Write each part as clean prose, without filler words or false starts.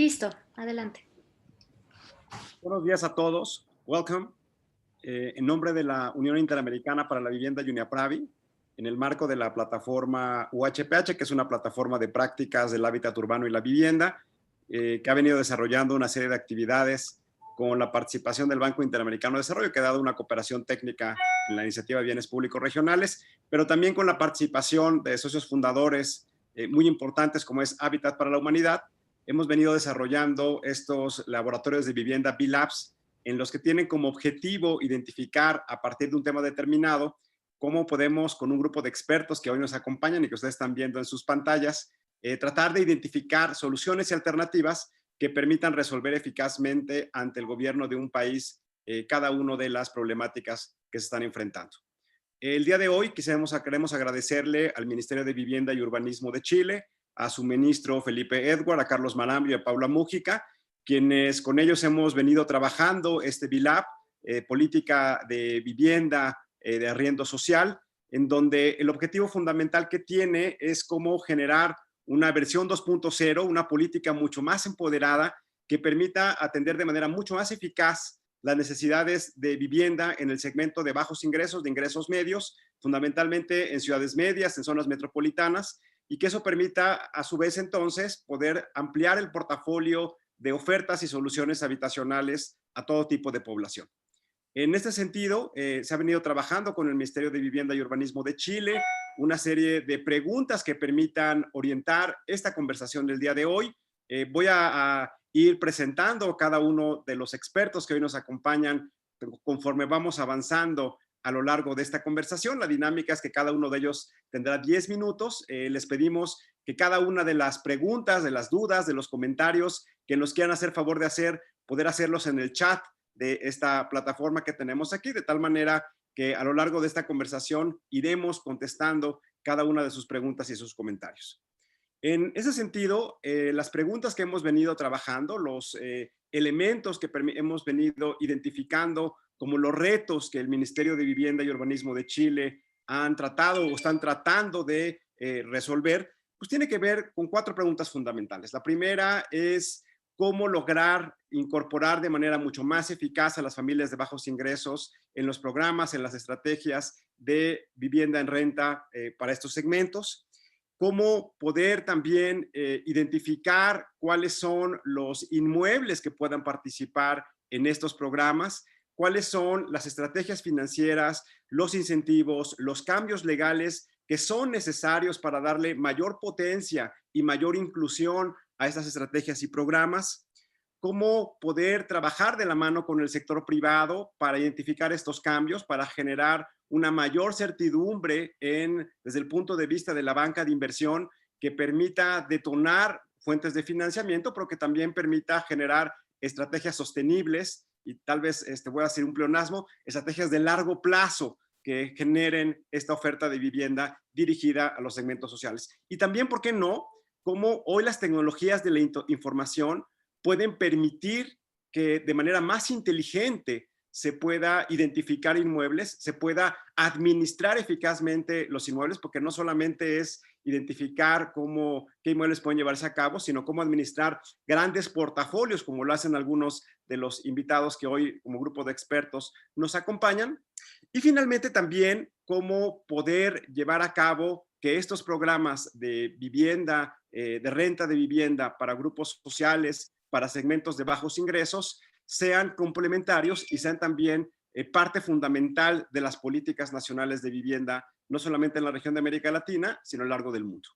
Listo, adelante. Buenos días a todos. Welcome. En nombre de la Unión Interamericana para la Vivienda UNIAPRAVI, en el marco de la plataforma UHPH, que es una plataforma de prácticas del hábitat urbano y la vivienda, que ha venido desarrollando una serie de actividades con la participación del Banco Interamericano de Desarrollo, que ha dado una cooperación técnica en la iniciativa de bienes públicos regionales, pero también con la participación de socios fundadores muy importantes como es Hábitat para la Humanidad. Hemos venido desarrollando estos laboratorios de vivienda B-Labs, en los que tienen como objetivo identificar a partir de un tema determinado cómo podemos, con un grupo de expertos que hoy nos acompañan y que ustedes están viendo en sus pantallas, tratar de identificar soluciones y alternativas que permitan resolver eficazmente ante el gobierno de un país cada una de las problemáticas que se están enfrentando. El día de hoy queremos agradecerle al Ministerio de Vivienda y Urbanismo de Chile, a su ministro Felipe Edward, a Carlos Marambio y a Paula Mújica, quienes con ellos hemos venido trabajando este BILAB, política de vivienda de arriendo social, en donde el objetivo fundamental que tiene es cómo generar una versión 2.0, una política mucho más empoderada que permita atender de manera mucho más eficaz las necesidades de vivienda en el segmento de bajos ingresos, de ingresos medios, fundamentalmente en ciudades medias, en zonas metropolitanas, y que eso permita a su vez entonces poder ampliar el portafolio de ofertas y soluciones habitacionales a todo tipo de población. En este sentido, se ha venido trabajando con el Ministerio de Vivienda y Urbanismo de Chile una serie de preguntas que permitan orientar esta conversación del día de hoy. Voy a ir presentando cada uno de los expertos que hoy nos acompañan conforme vamos avanzando a lo largo de esta conversación. La dinámica es que cada uno de ellos tendrá 10 minutos. Les pedimos que cada una de las preguntas, de las dudas, de los comentarios que nos quieran hacer favor de hacer, poder hacerlos en el chat de esta plataforma que tenemos aquí, de tal manera que a lo largo de esta conversación iremos contestando cada una de sus preguntas y sus comentarios. En ese sentido, las preguntas que hemos venido trabajando, los elementos que hemos venido identificando como los retos que el Ministerio de Vivienda y Urbanismo de Chile han tratado o están tratando de resolver, pues tiene que ver con 4 preguntas fundamentales. La primera es cómo lograr incorporar de manera mucho más eficaz a las familias de bajos ingresos en los programas, en las estrategias de vivienda en renta para estos segmentos. Cómo poder también identificar cuáles son los inmuebles que puedan participar en estos programas, cuáles son las estrategias financieras, los incentivos, los cambios legales que son necesarios para darle mayor potencia y mayor inclusión a estas estrategias y programas, cómo poder trabajar de la mano con el sector privado para identificar estos cambios, para generar una mayor certidumbre desde el punto de vista de la banca de inversión que permita detonar fuentes de financiamiento, pero que también permita generar estrategias sostenibles y tal vez, voy a hacer un pleonasmo, estrategias de largo plazo que generen esta oferta de vivienda dirigida a los segmentos sociales. Y también, ¿por qué no? Cómo hoy las tecnologías de la información pueden permitir que de manera más inteligente se pueda identificar inmuebles, se pueda administrar eficazmente los inmuebles, porque no solamente es identificar qué inmuebles pueden llevarse a cabo, sino cómo administrar grandes portafolios, como lo hacen algunos de los invitados que hoy, como grupo de expertos, nos acompañan. Y finalmente también cómo poder llevar a cabo que estos programas de vivienda, de renta de vivienda para grupos sociales, para segmentos de bajos ingresos, sean complementarios y sean también parte fundamental de las políticas nacionales de vivienda, no solamente en la región de América Latina, sino a lo largo del mundo.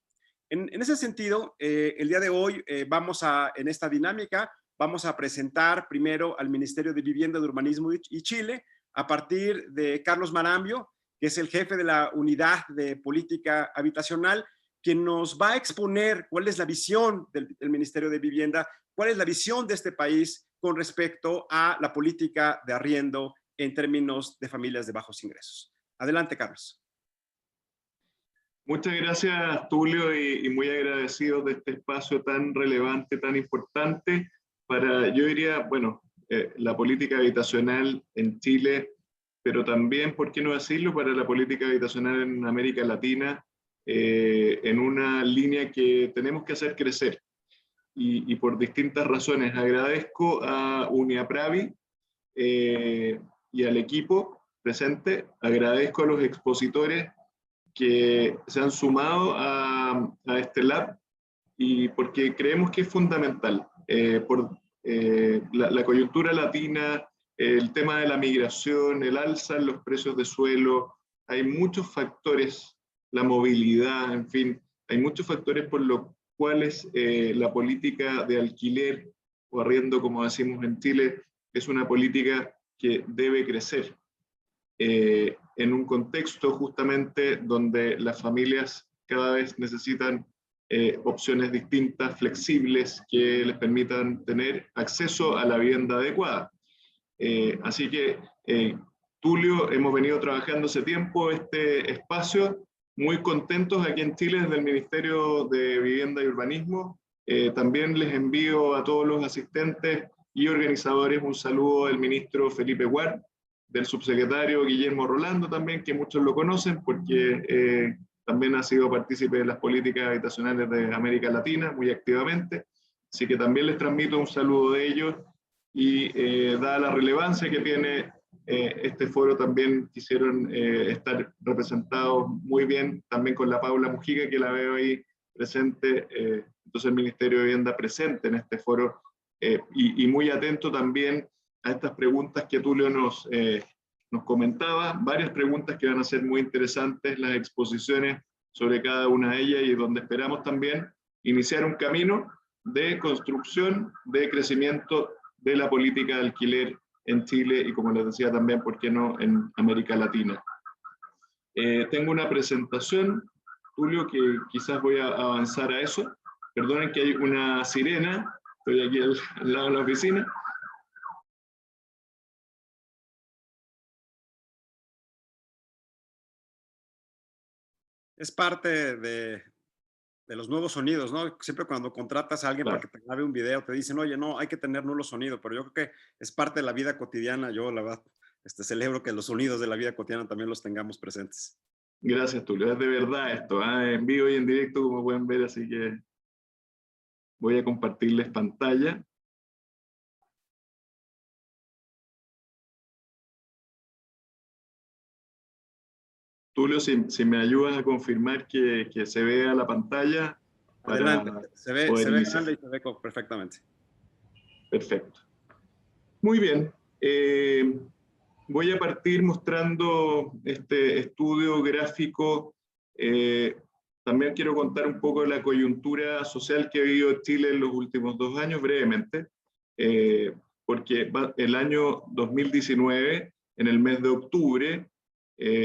En ese sentido, el día de hoy en esta dinámica, vamos a presentar primero al Ministerio de Vivienda, de Urbanismo y Chile, a partir de Carlos Marambio, que es el jefe de la Unidad de Política Habitacional, quien nos va a exponer cuál es la visión del Ministerio de Vivienda, cuál es la visión de este país con respecto a la política de arriendo en términos de familias de bajos ingresos. Adelante, Carlos. Muchas gracias, Tulio, y muy agradecido de este espacio tan relevante, tan importante para, yo diría, bueno, la política habitacional en Chile, pero también, ¿por qué no decirlo?, para la política habitacional en América Latina, en una línea que tenemos que hacer crecer. y por distintas razones. Agradezco a Uniapravi y al equipo presente, agradezco a los expositores que se han sumado a este lab, y porque creemos que es fundamental. La coyuntura latina, el tema de la migración, el alza en los precios de suelo, hay muchos factores, la movilidad, en fin, hay muchos factores por los cuales la política de alquiler o arriendo, como decimos en Chile, es una política que debe crecer. En un contexto justamente donde las familias cada vez necesitan opciones distintas, flexibles, que les permitan tener acceso a la vivienda adecuada. Así que, Tulio, hemos venido trabajando hace tiempo este espacio, muy contentos aquí en Chile desde el Ministerio de Vivienda y Urbanismo. También les envío a todos los asistentes y organizadores un saludo del ministro Felipe Guard, del subsecretario Guillermo Rolando también, que muchos lo conocen porque también ha sido partícipe de las políticas habitacionales de América Latina muy activamente, así que también les transmito un saludo de ellos, y dada la relevancia que tiene este foro, también quisieron estar representados muy bien, también con la Paula Mujica, que la veo ahí presente, entonces el Ministerio de Vivienda presente en este foro, y muy atento también a estas preguntas que Tulio nos comentaba, varias preguntas que van a ser muy interesantes, las exposiciones sobre cada una de ellas, y donde esperamos también iniciar un camino de construcción, de crecimiento de la política de alquiler en Chile y, como les decía también, ¿por qué no?, en América Latina. Tengo una presentación, Tulio, que quizás voy a avanzar a eso. Perdonen que hay una sirena, estoy aquí al lado de la oficina. Es parte de los nuevos sonidos, ¿no? Siempre cuando contratas a alguien Claro. para que te grabe un video, te dicen, oye, no, hay que tener nulo sonido, pero yo creo que es parte de la vida cotidiana. Yo, la verdad, celebro que los sonidos de la vida cotidiana también los tengamos presentes. Gracias, Tulio. Es de verdad esto, en vivo y en directo, como pueden ver, así que voy a compartirles pantalla. Tulio, si me ayudas a confirmar que se vea la pantalla. Adelante, se ve grande y se ve perfectamente. Perfecto. Muy bien. Voy a partir mostrando este estudio gráfico. También quiero contar un poco de la coyuntura social que ha vivido Chile en los últimos 2 años, brevemente, porque el año 2019, en el mes de octubre,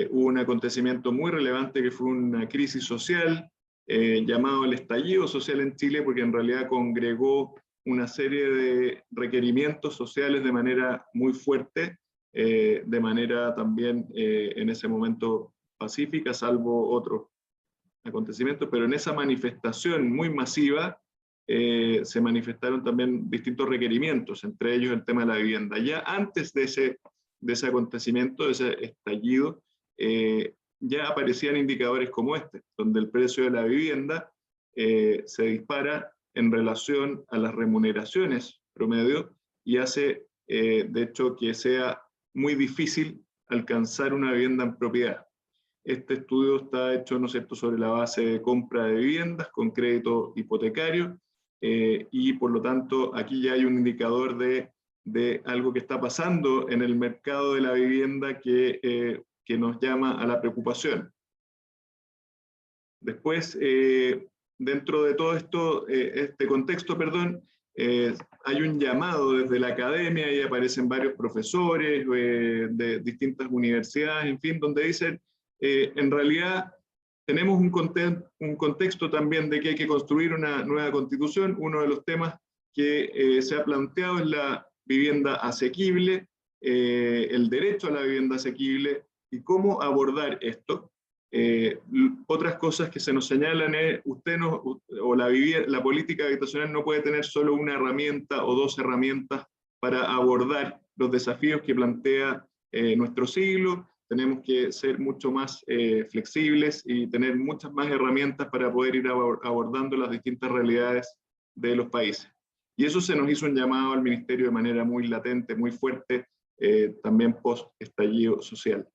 hubo un acontecimiento muy relevante que fue una crisis social llamado el estallido social en Chile, porque en realidad congregó una serie de requerimientos sociales de manera muy fuerte, de manera también en ese momento pacífica, salvo otros acontecimientos, pero en esa manifestación muy masiva se manifestaron también distintos requerimientos, entre ellos el tema de la vivienda. Ya antes de ese acontecimiento, de ese estallido, ya aparecían indicadores como este, donde el precio de la vivienda se dispara en relación a las remuneraciones promedio y hace, de hecho, que sea muy difícil alcanzar una vivienda en propiedad. Este estudio está hecho, ¿no es cierto?, sobre la base de compra de viviendas con crédito hipotecario, y por lo tanto aquí ya hay un indicador de algo que está pasando en el mercado de la vivienda que nos llama a la preocupación. Después, dentro de todo esto, este contexto, perdón, hay un llamado desde la academia y aparecen varios profesores de distintas universidades, en fin, donde dicen, en realidad tenemos un contexto también de que hay que construir una nueva constitución. Uno de los temas que se ha planteado es la vivienda asequible, el derecho a la vivienda asequible y cómo abordar esto. Otras cosas que se nos señalan es, la política habitacional no puede tener solo una herramienta o 2 herramientas para abordar los desafíos que plantea nuestro siglo. Tenemos que ser mucho más flexibles y tener muchas más herramientas para poder ir abordando las distintas realidades de los países. Y eso se nos hizo un llamado al Ministerio de manera muy latente, muy fuerte, también post-estallido social.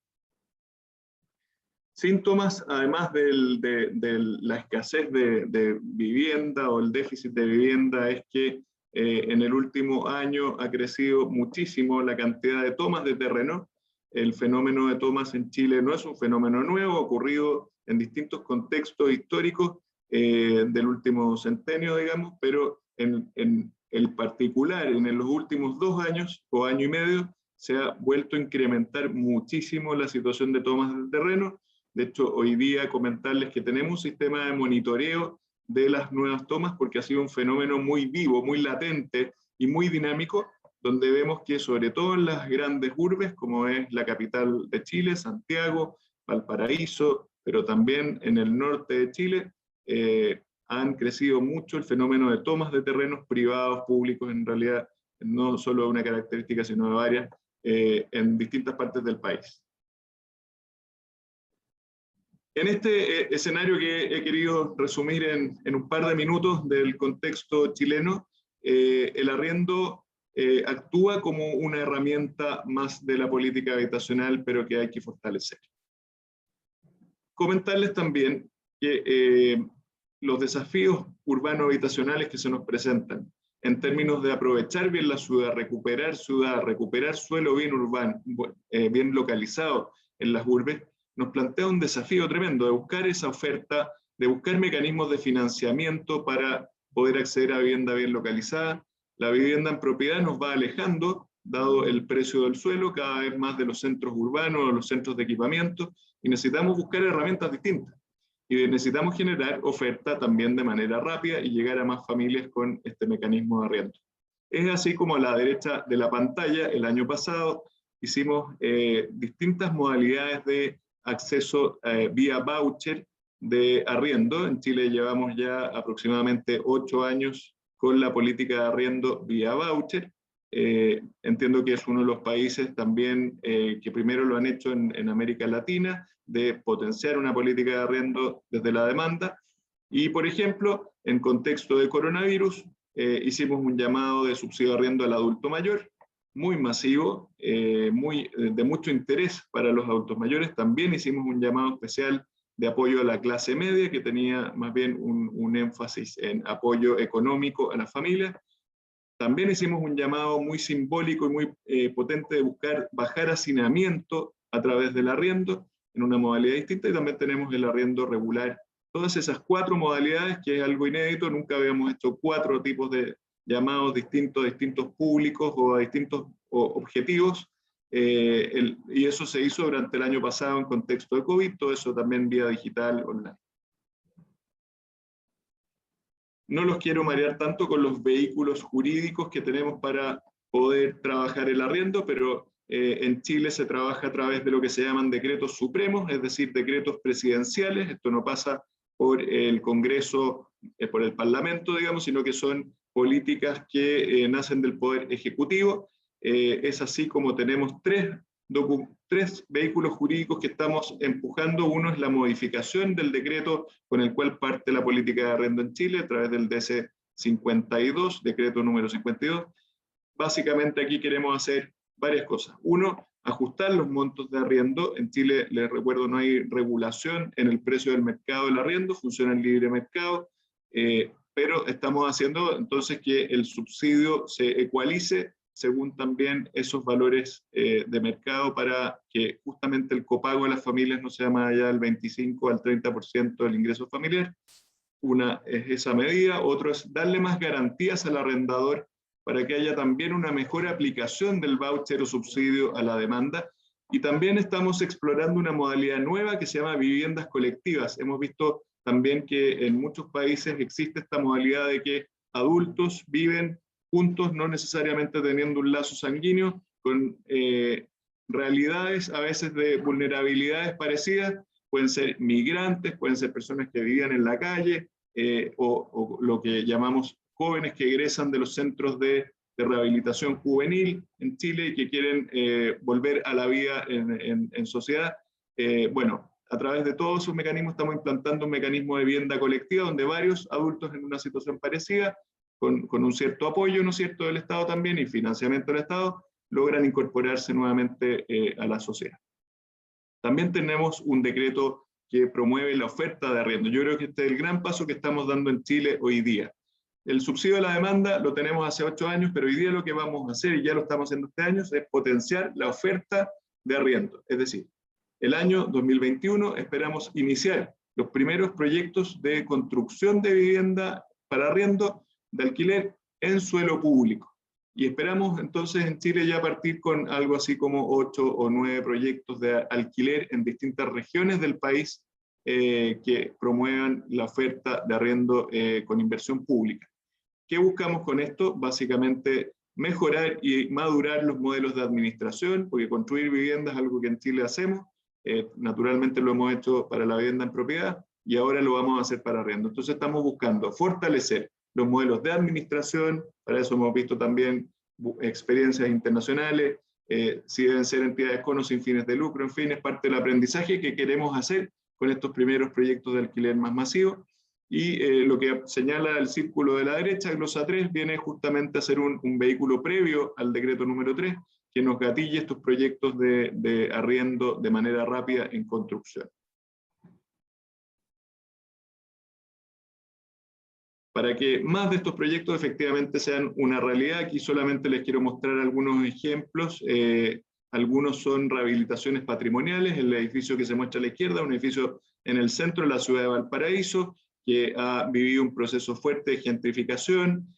Síntomas, además de la escasez de vivienda o el déficit de vivienda, es que en el último año ha crecido muchísimo la cantidad de tomas de terreno. El fenómeno de tomas en Chile no es un fenómeno nuevo, ha ocurrido en distintos contextos históricos del último centenio, digamos, pero en el particular, en los últimos 2 años o año y medio, se ha vuelto a incrementar muchísimo la situación de tomas de terreno. De hecho, hoy día comentarles que tenemos un sistema de monitoreo de las nuevas tomas porque ha sido un fenómeno muy vivo, muy latente y muy dinámico, donde vemos que sobre todo en las grandes urbes, como es la capital de Chile, Santiago, Valparaíso, pero también en el norte de Chile, han crecido mucho el fenómeno de tomas de terrenos privados, públicos, en realidad no solo una característica, sino de varias, en distintas partes del país. En este escenario que he querido resumir en un par de minutos del contexto chileno, el arriendo actúa como una herramienta más de la política habitacional, pero que hay que fortalecer. Comentarles también que los desafíos urbanos-habitacionales que se nos presentan en términos de aprovechar bien la ciudad, recuperar suelo bien urbano, bien localizado en las urbes, nos plantea un desafío tremendo de buscar esa oferta, de buscar mecanismos de financiamiento para poder acceder a vivienda bien localizada. La vivienda en propiedad nos va alejando, dado el precio del suelo, cada vez más de los centros urbanos, de los centros de equipamiento, y necesitamos buscar herramientas distintas. Y necesitamos generar oferta también de manera rápida y llegar a más familias con este mecanismo de arriendo. Es así como a la derecha de la pantalla, el año pasado, hicimos distintas modalidades de acceso vía voucher de arriendo. En Chile llevamos ya aproximadamente 8 años con la política de arriendo vía voucher. Entiendo que es uno de los países también que primero lo han hecho en América Latina, de potenciar una política de arriendo desde la demanda. Y, por ejemplo, en contexto de coronavirus, hicimos un llamado de subsidio de arriendo al adulto mayor, muy masivo, de mucho interés para los adultos mayores. También hicimos un llamado especial de apoyo a la clase media, que tenía más bien un énfasis en apoyo económico a las familias. También hicimos un llamado muy simbólico y muy potente de buscar bajar hacinamiento a través del arriendo, en una modalidad distinta, y también tenemos el arriendo regular. Todas esas 4 modalidades, que es algo inédito, nunca habíamos hecho 4 tipos de llamados distintos a distintos públicos o a distintos objetivos, y eso se hizo durante el año pasado en contexto de COVID, todo eso también vía digital, online. No los quiero marear tanto con los vehículos jurídicos que tenemos para poder trabajar el arriendo, pero en Chile se trabaja a través de lo que se llaman decretos supremos, es decir, decretos presidenciales. Esto no pasa por el Congreso, por el Parlamento, digamos, sino que son políticas que nacen del Poder Ejecutivo. Es así como tenemos 3 vehículos jurídicos que estamos empujando. Uno es la modificación del decreto con el cual parte la política de arriendo en Chile a través del DC 52, decreto número 52. Básicamente aquí queremos hacer varias cosas. Uno, ajustar los montos de arriendo. En Chile, les recuerdo, no hay regulación en el precio del mercado del arriendo, funciona en libre mercado, pero estamos haciendo entonces que el subsidio se ecualice según también esos valores de mercado, para que justamente el copago de las familias no sea más allá del 25 al 30% del ingreso familiar. Una es esa medida, otro es darle más garantías al arrendador para que haya también una mejor aplicación del voucher o subsidio a la demanda. Y también estamos explorando una modalidad nueva que se llama viviendas colectivas. Hemos visto también que en muchos países existe esta modalidad de que adultos viven juntos, no necesariamente teniendo un lazo sanguíneo, con realidades a veces de vulnerabilidades parecidas. Pueden ser migrantes, pueden ser personas que vivían en la calle, o lo que llamamos jóvenes que egresan de los centros de rehabilitación juvenil en Chile y que quieren volver a la vida en sociedad. Bueno, a través de todos esos mecanismos estamos implantando un mecanismo de vivienda colectiva donde varios adultos en una situación parecida con un cierto apoyo, ¿no es cierto?, del Estado también y financiamiento del Estado, logran incorporarse nuevamente a la sociedad. También tenemos un decreto que promueve la oferta de arriendo. Yo creo que este es el gran paso que estamos dando en Chile hoy día. El subsidio a la demanda lo tenemos hace 8 años, pero hoy día lo que vamos a hacer, y ya lo estamos haciendo este año, es potenciar la oferta de arriendo. Es decir, el año 2021 esperamos iniciar los primeros proyectos de construcción de vivienda para arriendo de alquiler en suelo público. Y esperamos entonces en Chile ya partir con algo así como 8 o 9 proyectos de alquiler en distintas regiones del país que promuevan la oferta de arriendo con inversión pública. ¿Qué buscamos con esto? Básicamente mejorar y madurar los modelos de administración, porque construir viviendas es algo que en Chile hacemos, naturalmente lo hemos hecho para la vivienda en propiedad y ahora lo vamos a hacer para arriendo. Entonces estamos buscando fortalecer los modelos de administración, para eso hemos visto también experiencias internacionales, si deben ser entidades con o sin fines de lucro, en fin, es parte del aprendizaje que queremos hacer con estos primeros proyectos de alquiler más masivos. Y lo que señala el círculo de la derecha, glosa 3, viene justamente a ser un vehículo previo al decreto número 3, que nos gatille estos proyectos de arriendo de manera rápida en construcción. Para que más de estos proyectos efectivamente sean una realidad, aquí solamente les quiero mostrar algunos ejemplos. Algunos son rehabilitaciones patrimoniales, el edificio que se muestra a la izquierda, un edificio en el centro de la ciudad de Valparaíso, que ha vivido un proceso fuerte de gentrificación,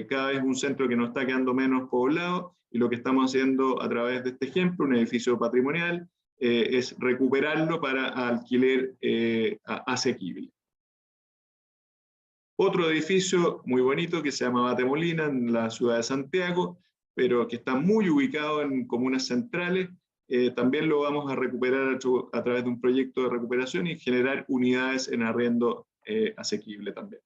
cada vez un centro que nos está quedando menos poblado, y lo que estamos haciendo a través de este ejemplo, un edificio patrimonial, es recuperarlo para alquiler asequible. Otro edificio muy bonito que se llama Batemolina en la ciudad de Santiago, pero que está muy ubicado en comunas centrales, también lo vamos a recuperar a través de un proyecto de recuperación y generar unidades en arriendo asequible también.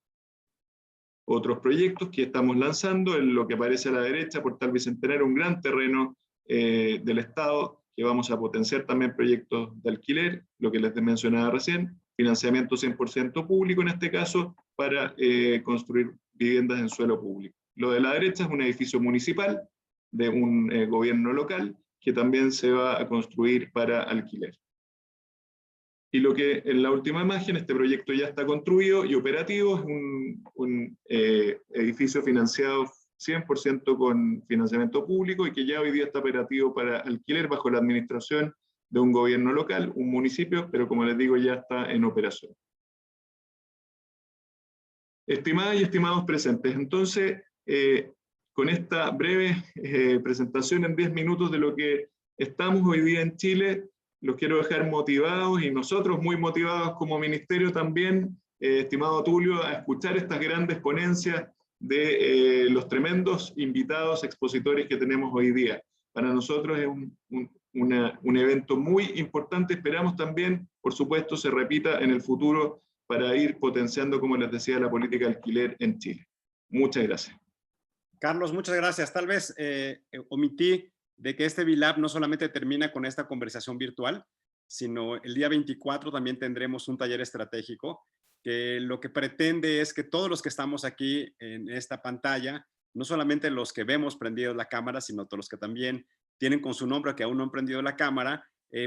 Otros proyectos que estamos lanzando, en lo que aparece a la derecha, Portal Bicentenario, un gran terreno del Estado, que vamos a potenciar también proyectos de alquiler, lo que les mencionaba recién, financiamiento 100% público en este caso, para construir viviendas en suelo público. Lo de la derecha es un edificio municipal de un gobierno local, que también se va a construir para alquiler. Y lo que en la última imagen, este proyecto ya está construido y operativo, es un edificio financiado 100% con financiamiento público y que ya hoy día está operativo para alquiler bajo la administración de un gobierno local, un municipio, pero como les digo ya está en operación. Estimadas y estimados presentes, entonces con esta breve presentación en 10 minutos de lo que estamos hoy día en Chile, los quiero dejar motivados y nosotros muy motivados como ministerio también, estimado Tulio, a escuchar estas grandes ponencias de los tremendos invitados expositores que tenemos hoy día. Para nosotros es un evento muy importante, esperamos también, por supuesto, se repita en el futuro para ir potenciando, como les decía, la política de alquiler en Chile. Muchas gracias. Carlos, muchas gracias. Tal vez omití de que este VLAB no solamente termina con esta conversación virtual, sino el día 24 también tendremos un taller estratégico que lo que pretende es que todos los que estamos aquí en esta pantalla, no solamente los que vemos prendido la cámara, sino todos los que también tienen con su nombre que aún no han prendido la cámara,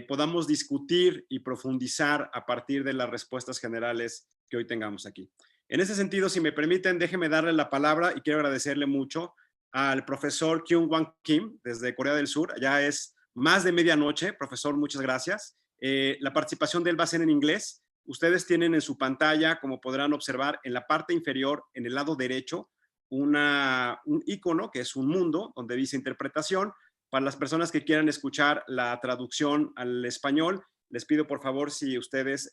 podamos discutir y profundizar a partir de las respuestas generales que hoy tengamos aquí. En ese sentido, si me permiten, déjenme darle la palabra y quiero agradecerle mucho al profesor Kyung-Hwan Kim desde Corea del Sur. Ya es más de medianoche. Profesor, muchas gracias. La participación de él va a ser en inglés. Ustedes tienen en su pantalla, como podrán observar, en la parte inferior, en el lado derecho, un icono que es un mundo donde dice interpretación. Para las personas que quieran escuchar la traducción al español, les pido por favor si ustedes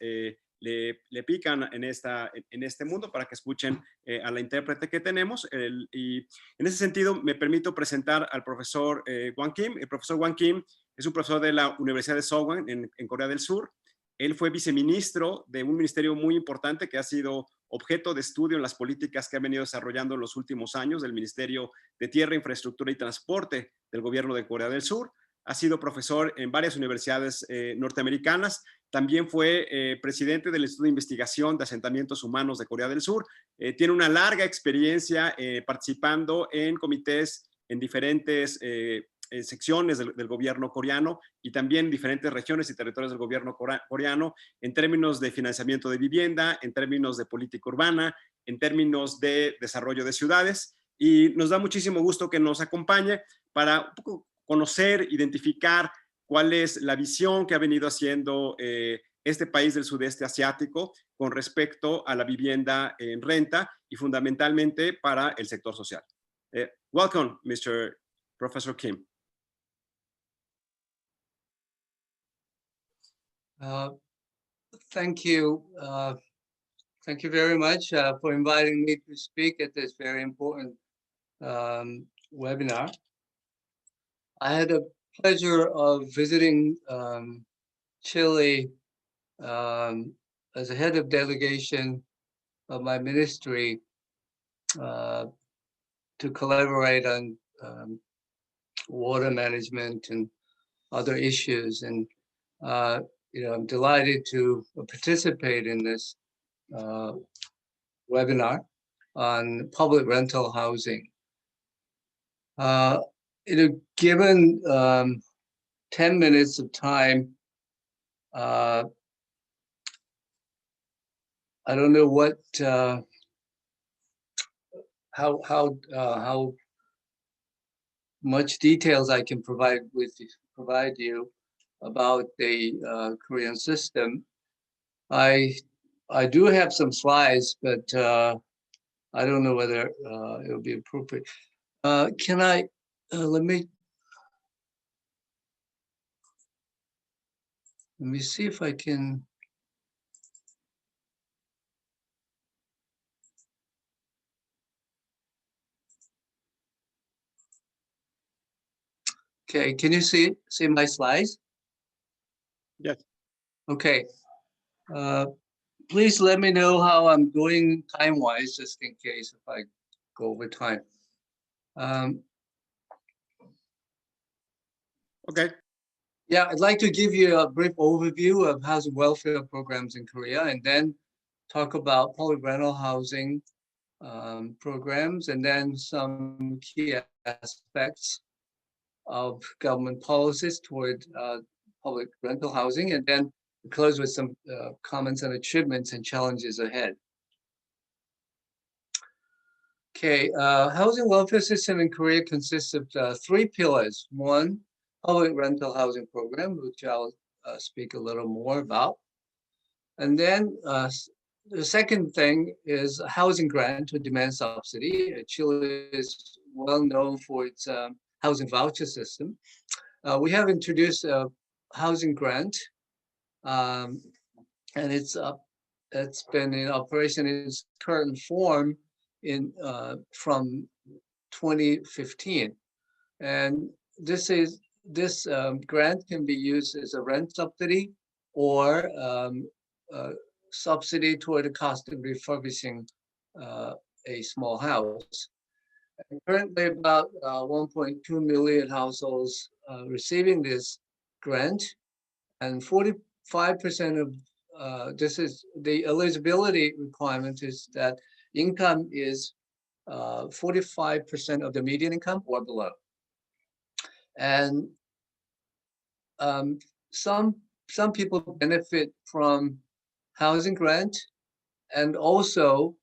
le pican en este mundo para que escuchen a la intérprete que tenemos. Y en ese sentido me permito presentar al profesor Hwan Kim. El profesor Hwan Kim es un profesor de la Universidad de Sogwon en Corea del Sur. Él fue viceministro de un ministerio muy importante que ha sido objeto de estudio en las políticas que ha venido desarrollando en los últimos años, del Ministerio de Tierra, Infraestructura y Transporte del gobierno de Corea del Sur. ha sido profesor en varias universidades norteamericanas. También fue presidente del Instituto de Investigación de Asentamientos Humanos de Corea del Sur. Tiene una larga experiencia participando en comités en diferentes secciones del gobierno coreano y también en diferentes regiones y territorios del gobierno coreano en términos de financiamiento de vivienda, en términos de política urbana, en términos de desarrollo de ciudades. Y nos da muchísimo gusto que nos acompañe para un poco conocer, identificar cuál es la visión que ha venido haciendo este país del sudeste asiático con respecto a la vivienda en renta y fundamentalmente para el sector social. Welcome, Mr. Professor Kim. Thank you. Thank you very much for inviting me to speak at this very important webinar. I had the pleasure of visiting Chile as a head of delegation of my ministry to collaborate on water management and other issues. And I'm delighted to participate in this webinar on public rental housing. Given 10 minutes of time, I don't know what how much details I can provide you about the Korean system. I do have some slides, but I don't know whether it will be appropriate. Can I let me see if I can. Okay, can you see my slides? Yes. Okay. Please let me know how I'm doing time-wise, just in case if I go over time. Okay. Yeah, I'd like to give you a brief overview of housing welfare programs in Korea, and then talk about public rental housing programs, and then some key aspects of government policies toward public rental housing, and then close with some comments on achievements and challenges ahead. Okay, housing welfare system in Korea consists of 3 pillars. One, public rental housing program, which I'll speak a little more about. And then the second thing is a housing grant or demand subsidy. Chile is well known for its housing voucher system. We have introduced a housing grant, and it's been in operation in its current form from 2015, and this grant can be used as a rent subsidy or subsidy toward the cost of refurbishing a small house. And currently, about 1.2 million households receiving this grant, and 45% of this is the eligibility requirement is that income is 45% of the median income or below. And some people benefit from housing grant and also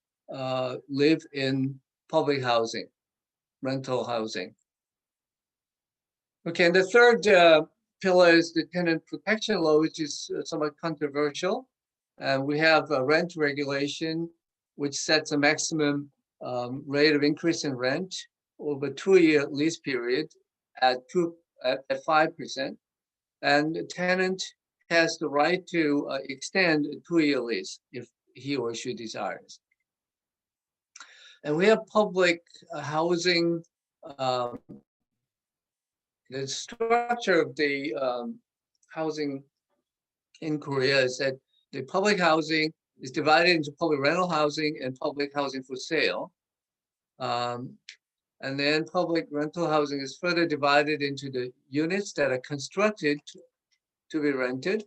live in public housing, rental housing. Okay, and the third pillar is the tenant protection law, which is somewhat controversial. We have a rent regulation, which sets a maximum rate of increase in rent over a 2-year lease period at 5%. And the tenant has the right to extend a 2-year lease if he or she desires. And we have public housing. The structure of the housing in Korea is that the public housing is divided into public rental housing and public housing for sale. And then public rental housing is further divided into the units that are constructed to be rented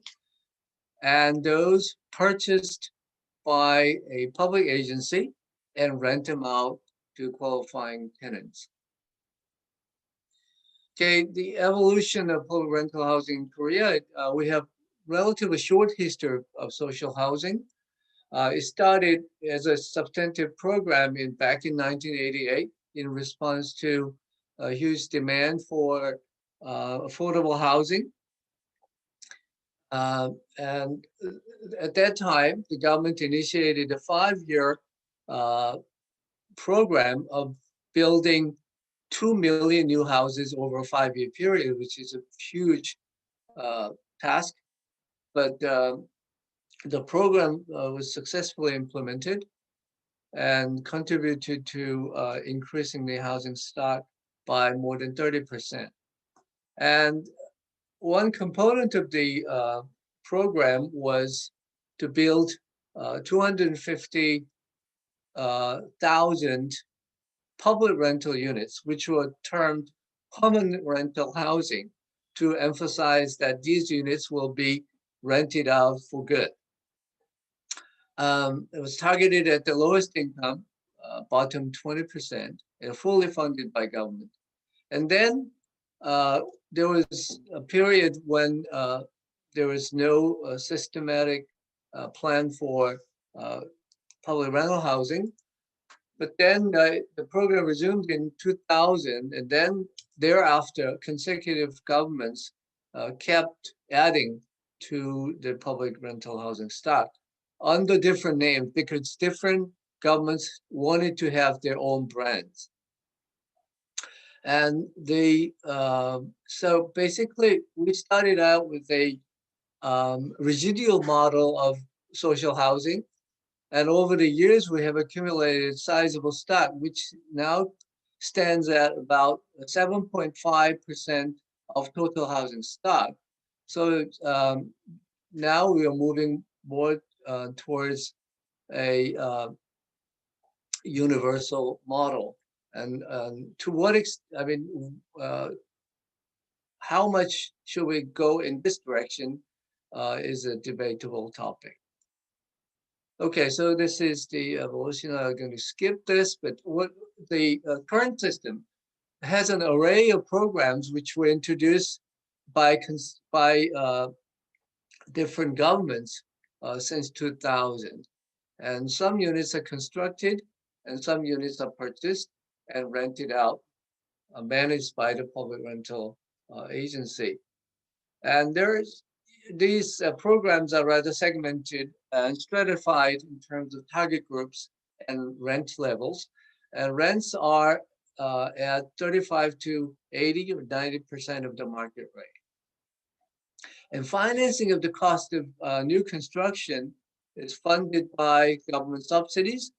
and those purchased by a public agency and rent them out to qualifying tenants. Okay, the evolution of public rental housing in Korea, we have relatively short history of social housing. It started as a substantive program back in 1988 in response to a huge demand for affordable housing. And at that time, the government initiated a 5-year program of building 2 million new houses over a 5-year period, which is a huge task. But the program was successfully implemented and contributed to increasing the housing stock by more than 30%. And one component of the program was to build 250,000 public rental units, which were termed permanent rental housing, to emphasize that these units will be rented out for good. It was targeted at the lowest income, bottom 20%, and fully funded by government. And then there was a period when there was no systematic plan for public rental housing. But then the program resumed in 2000, and then thereafter, consecutive governments kept adding to the public rental housing stock under different names because different governments wanted to have their own brands. And so basically, we started out with a residual model of social housing. And over the years, we have accumulated sizable stock, which now stands at about 7.5% of total housing stock. So now we are moving more towards a universal model. And to what extent, I mean, how much should we go in this direction is a debatable topic. Okay, so this is the evolution. I'm going to skip this, but what the current system has an array of programs which were introduced by different governments since 2000. And some units are constructed and some units are purchased and rented out, managed by the public rental agency. And these programs are rather segmented and stratified in terms of target groups and rent levels. And rents are at 35 to 80 or 90% of the market rate. And financing of the cost of new construction is funded by government subsidies,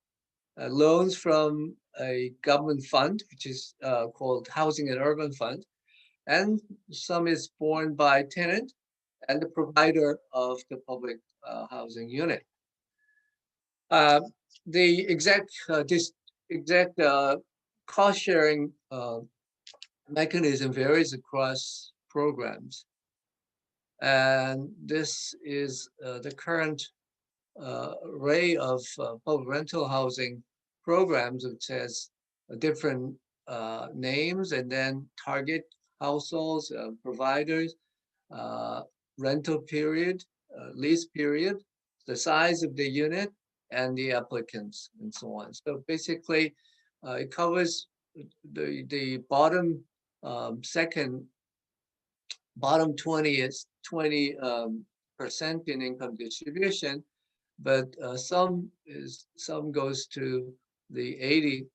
loans from a government fund, which is called Housing and Urban Fund, and some is borne by tenant and the provider of the public housing unit. The exact cost sharing mechanism varies across programs. And this is the current array of public rental housing programs, which has different names and then target households, providers, rental period, lease period, the size of the unit, and the applicants, and so on. So basically, it covers the bottom bottom 20 is 20% in income distribution, but some goes to the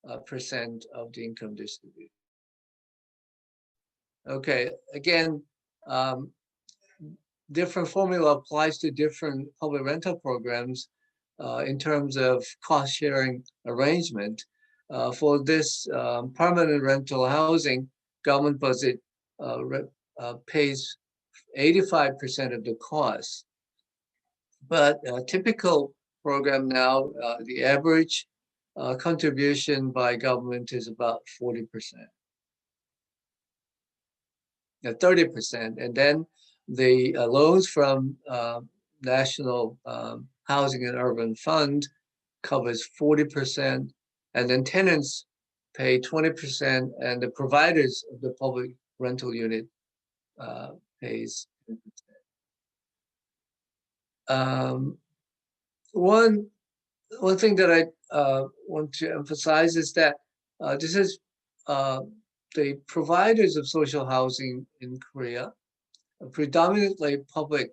80% of the income distribution. Okay, again, different formula applies to different public rental programs in terms of cost sharing arrangement. For this permanent rental housing, government budget pays 85% of the cost. But a typical program now, the average contribution by government is about 40%. 30%, and then the loans from National Housing and Urban Fund covers 40%, and then tenants pay 20%, and the providers of the public rental unit pays 10%. One thing that I want to emphasize is that this is the providers of social housing in Korea, a predominantly public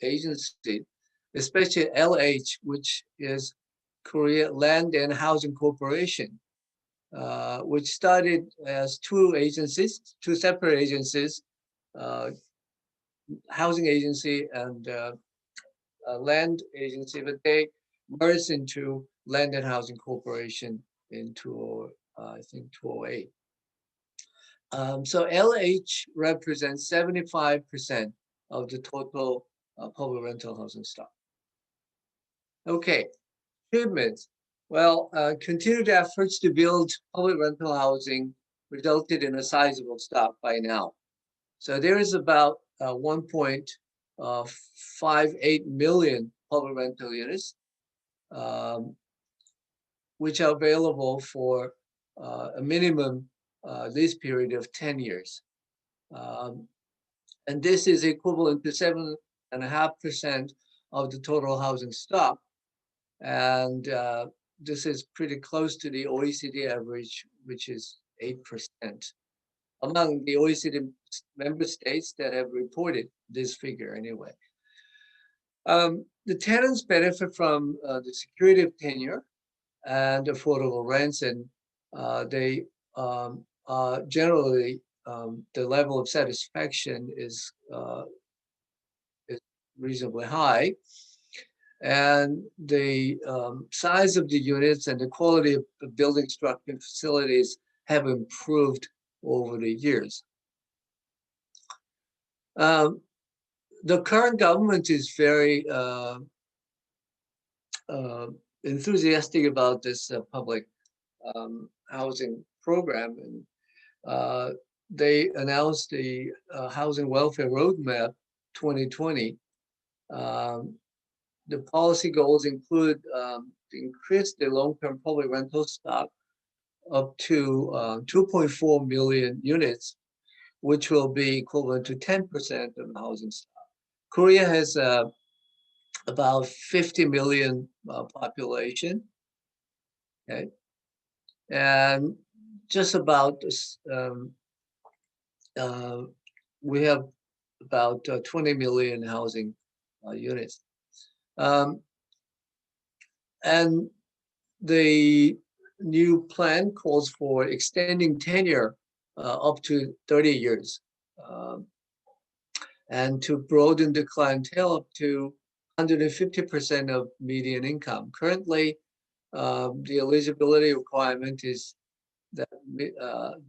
agency, especially LH, which is Korea Land and Housing Corporation, which started as two separate agencies, housing agency and land agency, but they merged into Land and Housing Corporation in 2008. So LH represents 75% of the total public rental housing stock. Okay, achievements. Well, continued efforts to build public rental housing resulted in a sizable stock by now. So there is about 1.58 million public rental units, which are available for a minimum lease period of 10 years. And this is equivalent to 7.5% of the total housing stock. And this is pretty close to the OECD average, which is 8%. Among the OECD member states that have reported this figure anyway. The tenants benefit from the security of tenure and affordable rents, and they generally, the level of satisfaction is reasonably high. And the size of the units and the quality of the building structure and facilities have improved over the years. The current government is very enthusiastic about this public housing program, and they announced the Housing Welfare Roadmap 2020. The policy goals include to increase the long-term public rental stock up to 2.4 million units, which will be equivalent to 10% of the housing stock. Korea has about 50 million population, okay, and just about we have about 20 million housing units. And the new plan calls for extending tenure up to 30 years and to broaden the clientele up to 150% of median income. Currently, the eligibility requirement is that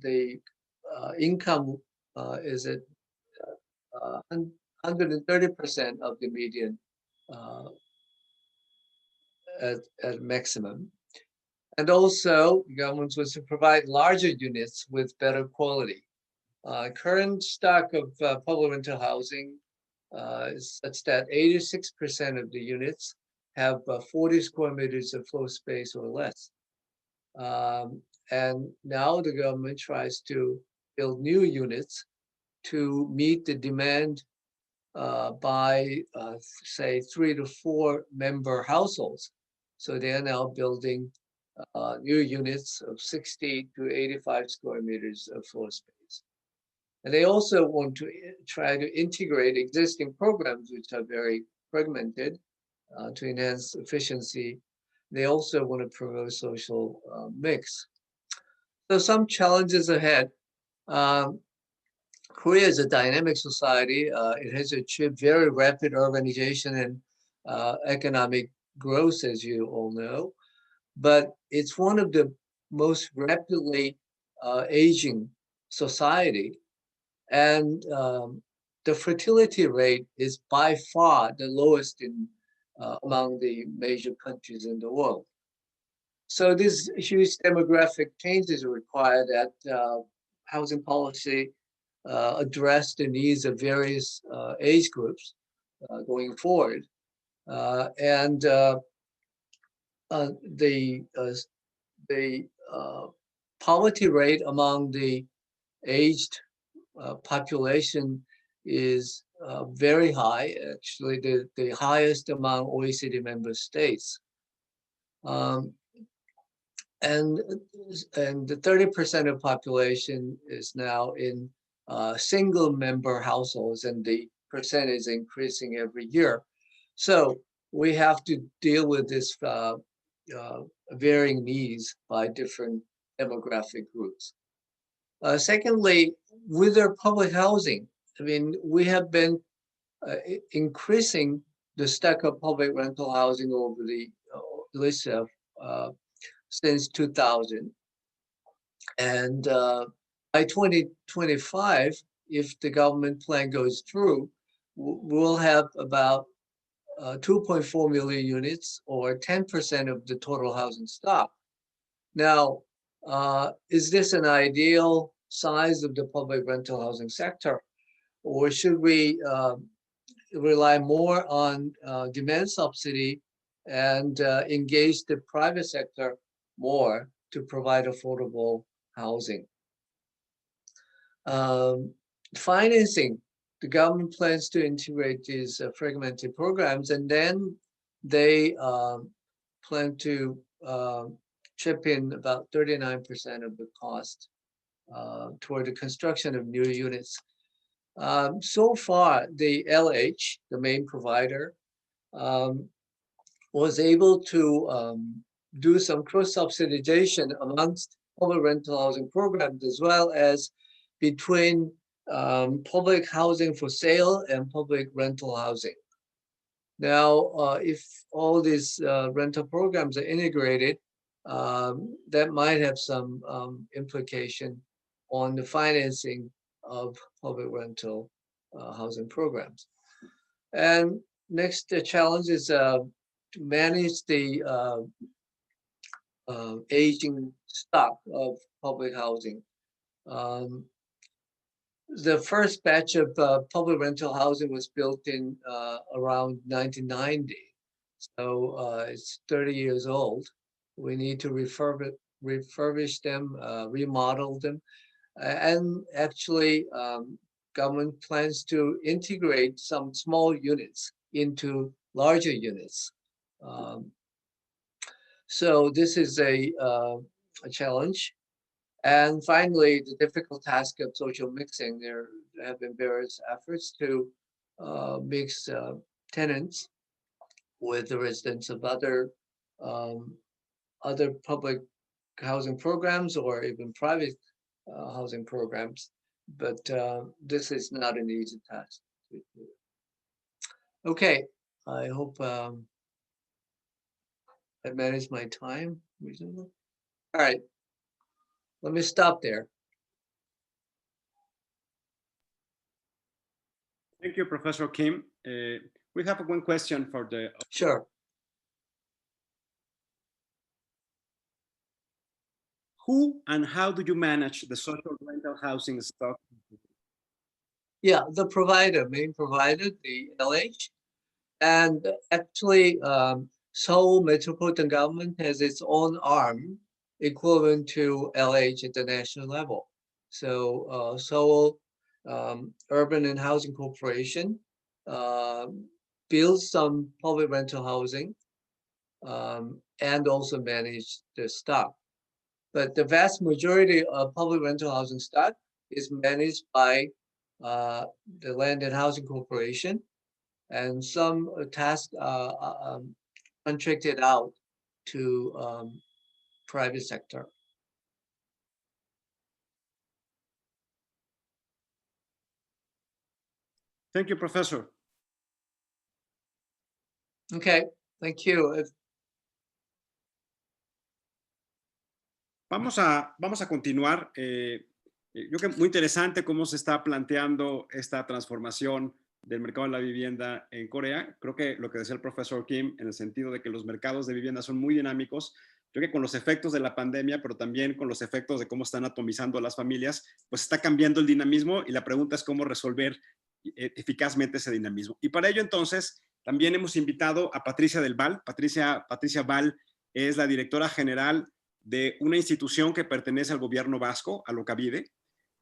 the income is at 130% of the median at maximum. And also, the government was to provide larger units with better quality. Current stock of public rental housing is such that 86% of the units have 40 square meters of floor space or less. And now the government tries to build new units to meet the demand by, say, 3 to 4 member households. So they are now building new units of 60 to 85 square meters of floor space. And they also want to try to integrate existing programs, which are very fragmented, to enhance efficiency. They also want to promote social mix. So some challenges ahead. Korea is a dynamic society. It has achieved very rapid urbanization and economic growth, as you all know. But it's one of the most rapidly aging society. And the fertility rate is by far the lowest in among the major countries in the world. So this huge demographic changes require that housing policy address the needs of various age groups going forward. The poverty rate among the aged population is very high, actually the highest among OECD member states. And the 30% of population is now in single member households, and the percent is increasing every year. So we have to deal with this varying needs by different demographic groups. Secondly, with our public housing, I mean, we have been increasing the stock of public rental housing over the list of since 2000. And by 2025, if the government plan goes through, we'll have about 2.4 million units, or 10% of the total housing stock. Now, is this an ideal size of the public rental housing sector? Or should we rely more on demand subsidy and engage the private sector more to provide affordable housing? Financing, the government plans to integrate these fragmented programs, and then they plan to chip in about 39% of the cost toward the construction of new units. So far, the LH, the main provider, was able to do some cross-subsidization amongst public rental housing programs, as well as between public housing for sale and public rental housing. Now, if all these rental programs are integrated, that might have some implication on the financing of public rental housing programs. And next, the challenge is to manage the aging stock of public housing. The first batch of public rental housing was built in around 1990. So it's 30 years old. We need to refurbish them, remodel them. And actually, government plans to integrate some small units into larger units. So this is a challenge. And finally, the difficult task of social mixing. There have been various efforts to mix tenants with the residents of other public housing programs, or even private housing programs. But this is not an easy task. Okay, I hope I managed my time reasonably. All right. Let me stop there. Thank you, Professor Kim. We have one question for the... Sure. Who and how do you manage the social rental housing stock? Yeah, the provider, main provider, the LH. And actually, Seoul Metropolitan Government has its own arm equivalent to LH at the national level. So Seoul Urban and Housing Corporation builds some public rental housing and also manage the stock. But the vast majority of public rental housing stock is managed by the Land and Housing Corporation, and some tasks contracted out to private sector. Thank you, Professor. Okay, thank you. Vamos a continuar. Yo creo que muy interesante cómo se está planteando esta transformación del mercado de la vivienda en Corea. Creo que lo que decía el profesor Kim, en el sentido de que los mercados de vivienda son muy dinámicos, creo que con los efectos de la pandemia, pero también con los efectos de cómo están atomizando las familias, pues está cambiando el dinamismo y la pregunta es cómo resolver eficazmente ese dinamismo. Y para ello entonces también hemos invitado a Patricia del Val. Patricia Val es la directora general de una institución que pertenece al gobierno vasco, a Alokabide,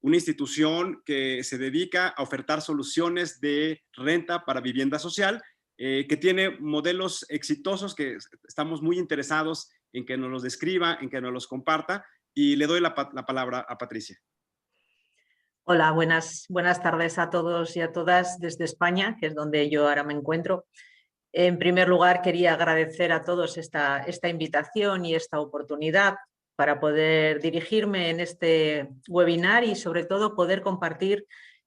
una institución que se dedica a ofertar soluciones de renta para vivienda social, que tiene modelos exitosos que estamos muy interesados en que nos los describa, en que nos los comparta, y le doy la palabra a Patricia. Hola, buenas tardes a todos y a todas desde España, que es donde yo ahora me encuentro. En primer lugar, quería agradecer a todos esta invitación y esta oportunidad para poder dirigirme en este webinar y sobre todo poder compartir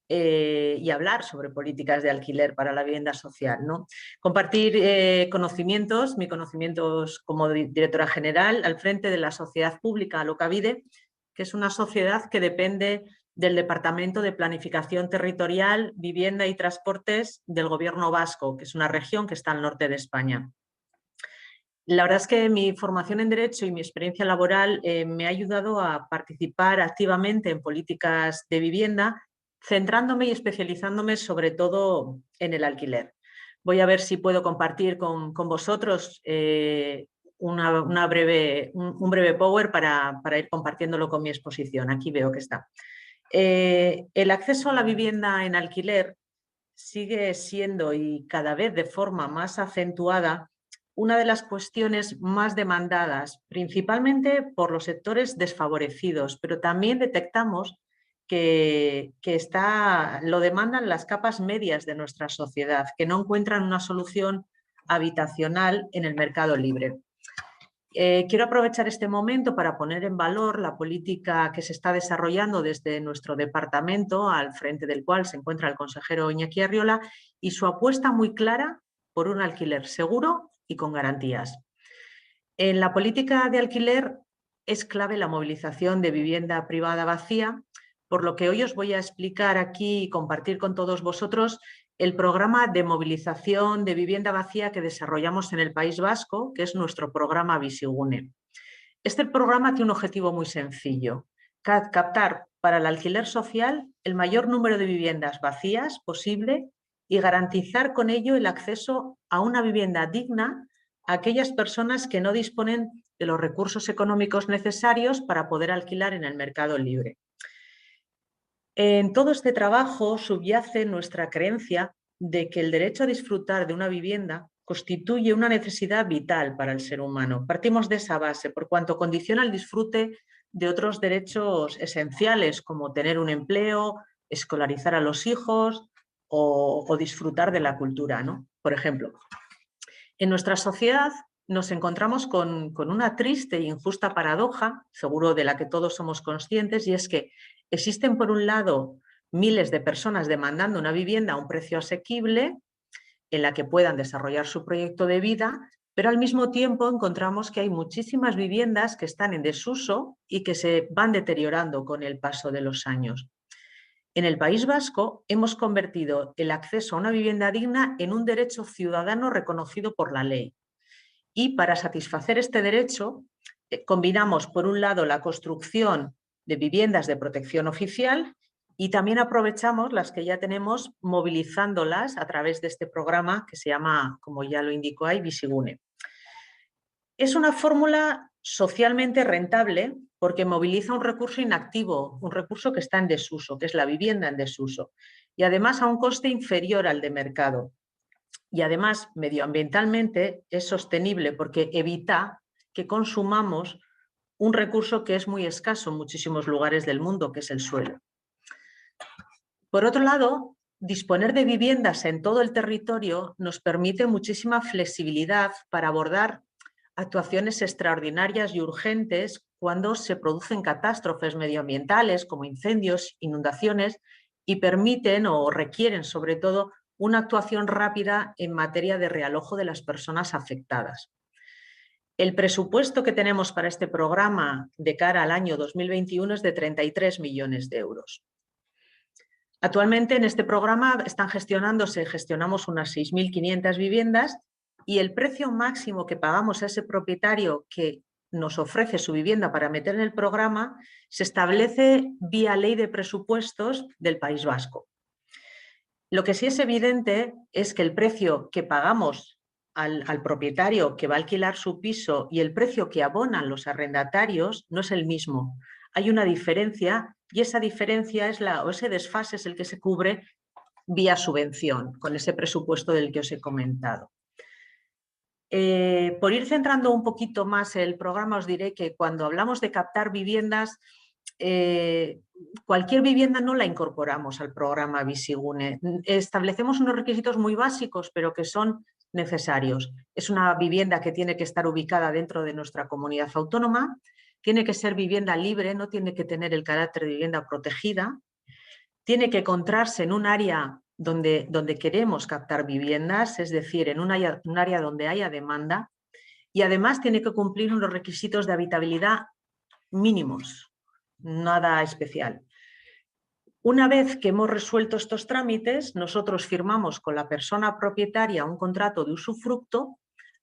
y hablar sobre políticas de alquiler para la vivienda social, ¿no? Compartir conocimientos, mis conocimientos como directora general al frente de la sociedad pública Alokabide, que es una sociedad que depende del Departamento de Planificación Territorial, Vivienda y Transportes del Gobierno vasco, que es una región que está al norte de España. La verdad es que mi formación en Derecho y mi experiencia laboral me ha ayudado a participar activamente en políticas de vivienda, centrándome y especializándome sobre todo en el alquiler. Voy a ver si puedo compartir con vosotros un breve power para ir compartiéndolo con mi exposición. Aquí veo que está. El acceso a la vivienda en alquiler sigue siendo y cada vez de forma más acentuada una de las cuestiones más demandadas, principalmente por los sectores desfavorecidos, pero también detectamos que lo demandan las capas medias de nuestra sociedad, que no encuentran una solución habitacional en el mercado libre. Quiero aprovechar este momento para poner en valor la política que se está desarrollando desde nuestro departamento, al frente del cual se encuentra el consejero Iñaki Arriola, y su apuesta muy clara por un alquiler seguro y con garantías. En la política de alquiler es clave la movilización de vivienda privada vacía, por lo que hoy os voy a explicar aquí y compartir con todos vosotros el programa de movilización de vivienda vacía que desarrollamos en el País Vasco, que es nuestro programa Bizigune. Este programa tiene un objetivo muy sencillo: captar para el alquiler social el mayor número de viviendas vacías posible y garantizar con ello el acceso a una vivienda digna a aquellas personas que no disponen de los recursos económicos necesarios para poder alquilar en el mercado libre. En todo este trabajo subyace nuestra creencia de que el derecho a disfrutar de una vivienda constituye una necesidad vital para el ser humano. Partimos de esa base, por cuanto condiciona el disfrute de otros derechos esenciales, como tener un empleo, escolarizar a los hijos o disfrutar de la cultura, ¿no? Por ejemplo, en nuestra sociedad nos encontramos con una triste e injusta paradoja, seguro de la que todos somos conscientes, y es que existen, por un lado, miles de personas demandando una vivienda a un precio asequible en la que puedan desarrollar su proyecto de vida, pero al mismo tiempo encontramos que hay muchísimas viviendas que están en desuso y que se van deteriorando con el paso de los años. En el País Vasco hemos convertido el acceso a una vivienda digna en un derecho ciudadano reconocido por la ley. Y para satisfacer este derecho, combinamos, por un lado, la construcción de viviendas de protección oficial y también aprovechamos las que ya tenemos, movilizándolas a través de este programa que se llama, como ya lo indicó ahí, Bizigune. Es una fórmula socialmente rentable porque moviliza un recurso inactivo, un recurso que está en desuso, que es la vivienda en desuso, y además a un coste inferior al de mercado. Y además, medioambientalmente es sostenible porque evita que consumamos un recurso que es muy escaso en muchísimos lugares del mundo, que es el suelo. Por otro lado, disponer de viviendas en todo el territorio nos permite muchísima flexibilidad para abordar actuaciones extraordinarias y urgentes cuando se producen catástrofes medioambientales como incendios, inundaciones, y permiten o requieren sobre todo una actuación rápida en materia de realojo de las personas afectadas. El presupuesto que tenemos para este programa de cara al año 2021 es de 33 millones de euros. Actualmente en este programa gestionamos unas 6.500 viviendas y el precio máximo que pagamos a ese propietario que nos ofrece su vivienda para meter en el programa se establece vía ley de presupuestos del País Vasco. Lo que sí es evidente es que el precio que pagamos al propietario que va a alquilar su piso y el precio que abonan los arrendatarios no es el mismo. Hay una diferencia y esa diferencia o ese desfase es el que se cubre vía subvención, con ese presupuesto del que os he comentado. Por ir centrando un poquito más el programa, os diré que cuando hablamos de captar viviendas, cualquier vivienda no la incorporamos al programa Bizigune. Establecemos unos requisitos muy básicos, pero que son necesarios. Es una vivienda que tiene que estar ubicada dentro de nuestra comunidad autónoma, tiene que ser vivienda libre, no tiene que tener el carácter de vivienda protegida, tiene que encontrarse en un área donde queremos captar viviendas, es decir, en un área donde haya demanda, y además tiene que cumplir unos requisitos de habitabilidad mínimos, nada especial. Una vez que hemos resuelto estos trámites, nosotros firmamos con la persona propietaria un contrato de usufructo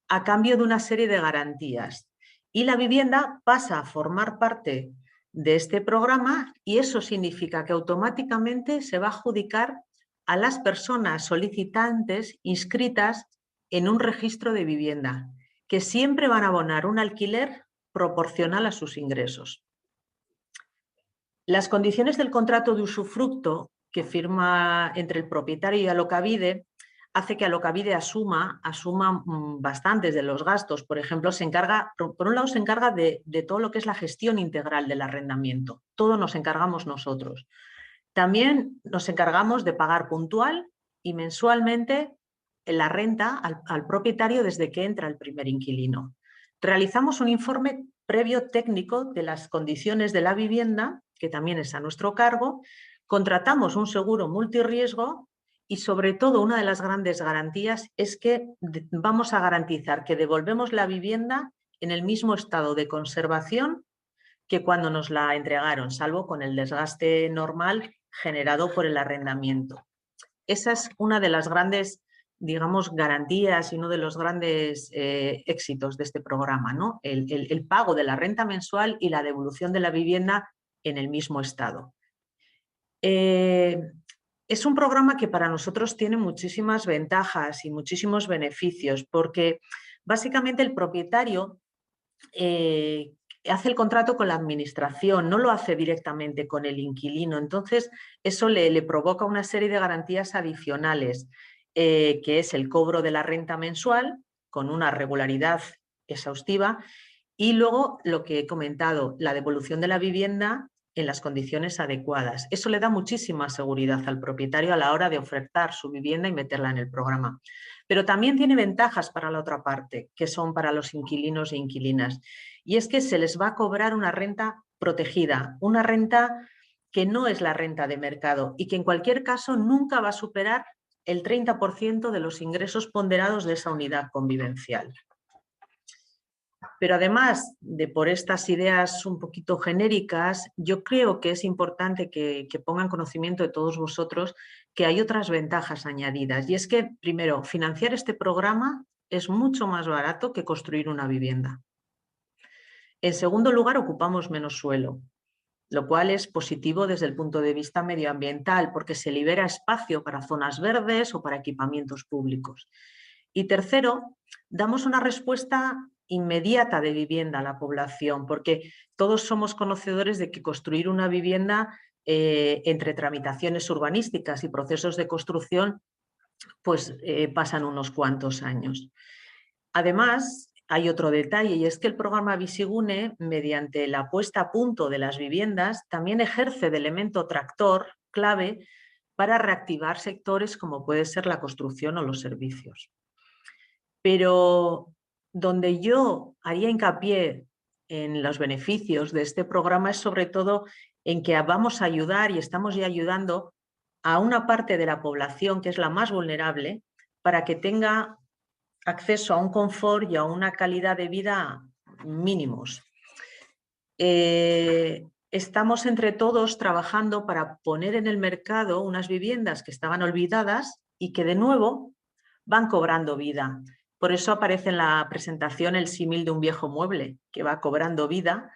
a cambio de una serie de garantías y la vivienda pasa a formar parte de este programa y eso significa que automáticamente se va a adjudicar a las personas solicitantes inscritas en un registro de vivienda, que siempre van a abonar un alquiler proporcional a sus ingresos. Las condiciones del contrato de usufructo que firma entre el propietario y Alokabide hace que Alokabide asuma bastantes de los gastos. Por ejemplo, por un lado se encarga de todo lo que es la gestión integral del arrendamiento. Todo nos encargamos nosotros. También nos encargamos de pagar puntual y mensualmente la renta al propietario desde que entra el primer inquilino. Realizamos un informe previo técnico de las condiciones de la vivienda, que también es a nuestro cargo, contratamos un seguro multirriesgo y sobre todo una de las grandes garantías es que vamos a garantizar que devolvemos la vivienda en el mismo estado de conservación que cuando nos la entregaron, salvo con el desgaste normal generado por el arrendamiento. Esa es una de las grandes, digamos, garantías y uno de los grandes éxitos de este programa, ¿no? El pago de la renta mensual y la devolución de la vivienda en el mismo estado. Es un programa que para nosotros tiene muchísimas ventajas y muchísimos beneficios, porque básicamente el propietario hace el contrato con la administración, no lo hace directamente con el inquilino. Entonces, eso le provoca una serie de garantías adicionales, que es el cobro de la renta mensual con una regularidad exhaustiva y luego lo que he comentado, la devolución de la vivienda en las condiciones adecuadas. Eso le da muchísima seguridad al propietario a la hora de ofertar su vivienda y meterla en el programa. Pero también tiene ventajas para la otra parte, que son para los inquilinos e inquilinas. Y es que se les va a cobrar una renta protegida, una renta que no es la renta de mercado y que en cualquier caso nunca va a superar el 30% de los ingresos ponderados de esa unidad convivencial. Pero además de por estas ideas un poquito genéricas, yo creo que es importante que pongan conocimiento de todos vosotros que hay otras ventajas añadidas. Y es que, primero, financiar este programa es mucho más barato que construir una vivienda. En segundo lugar, ocupamos menos suelo, lo cual es positivo desde el punto de vista medioambiental, porque se libera espacio para zonas verdes o para equipamientos públicos. Y tercero, damos una respuesta inmediata de vivienda a la población, porque todos somos conocedores de que construir una vivienda entre tramitaciones urbanísticas y procesos de construcción, pues pasan unos cuantos años. Además, hay otro detalle y es que el programa Bizigune, mediante la puesta a punto de las viviendas, también ejerce de elemento tractor clave para reactivar sectores como puede ser la construcción o los servicios. Pero donde yo haría hincapié en los beneficios de este programa es sobre todo en que vamos a ayudar y estamos ya ayudando a una parte de la población que es la más vulnerable para que tenga acceso a un confort y a una calidad de vida mínimos. Estamos entre todos trabajando para poner en el mercado unas viviendas que estaban olvidadas y que de nuevo van cobrando vida. Por eso aparece en la presentación el símil de un viejo mueble que va cobrando vida,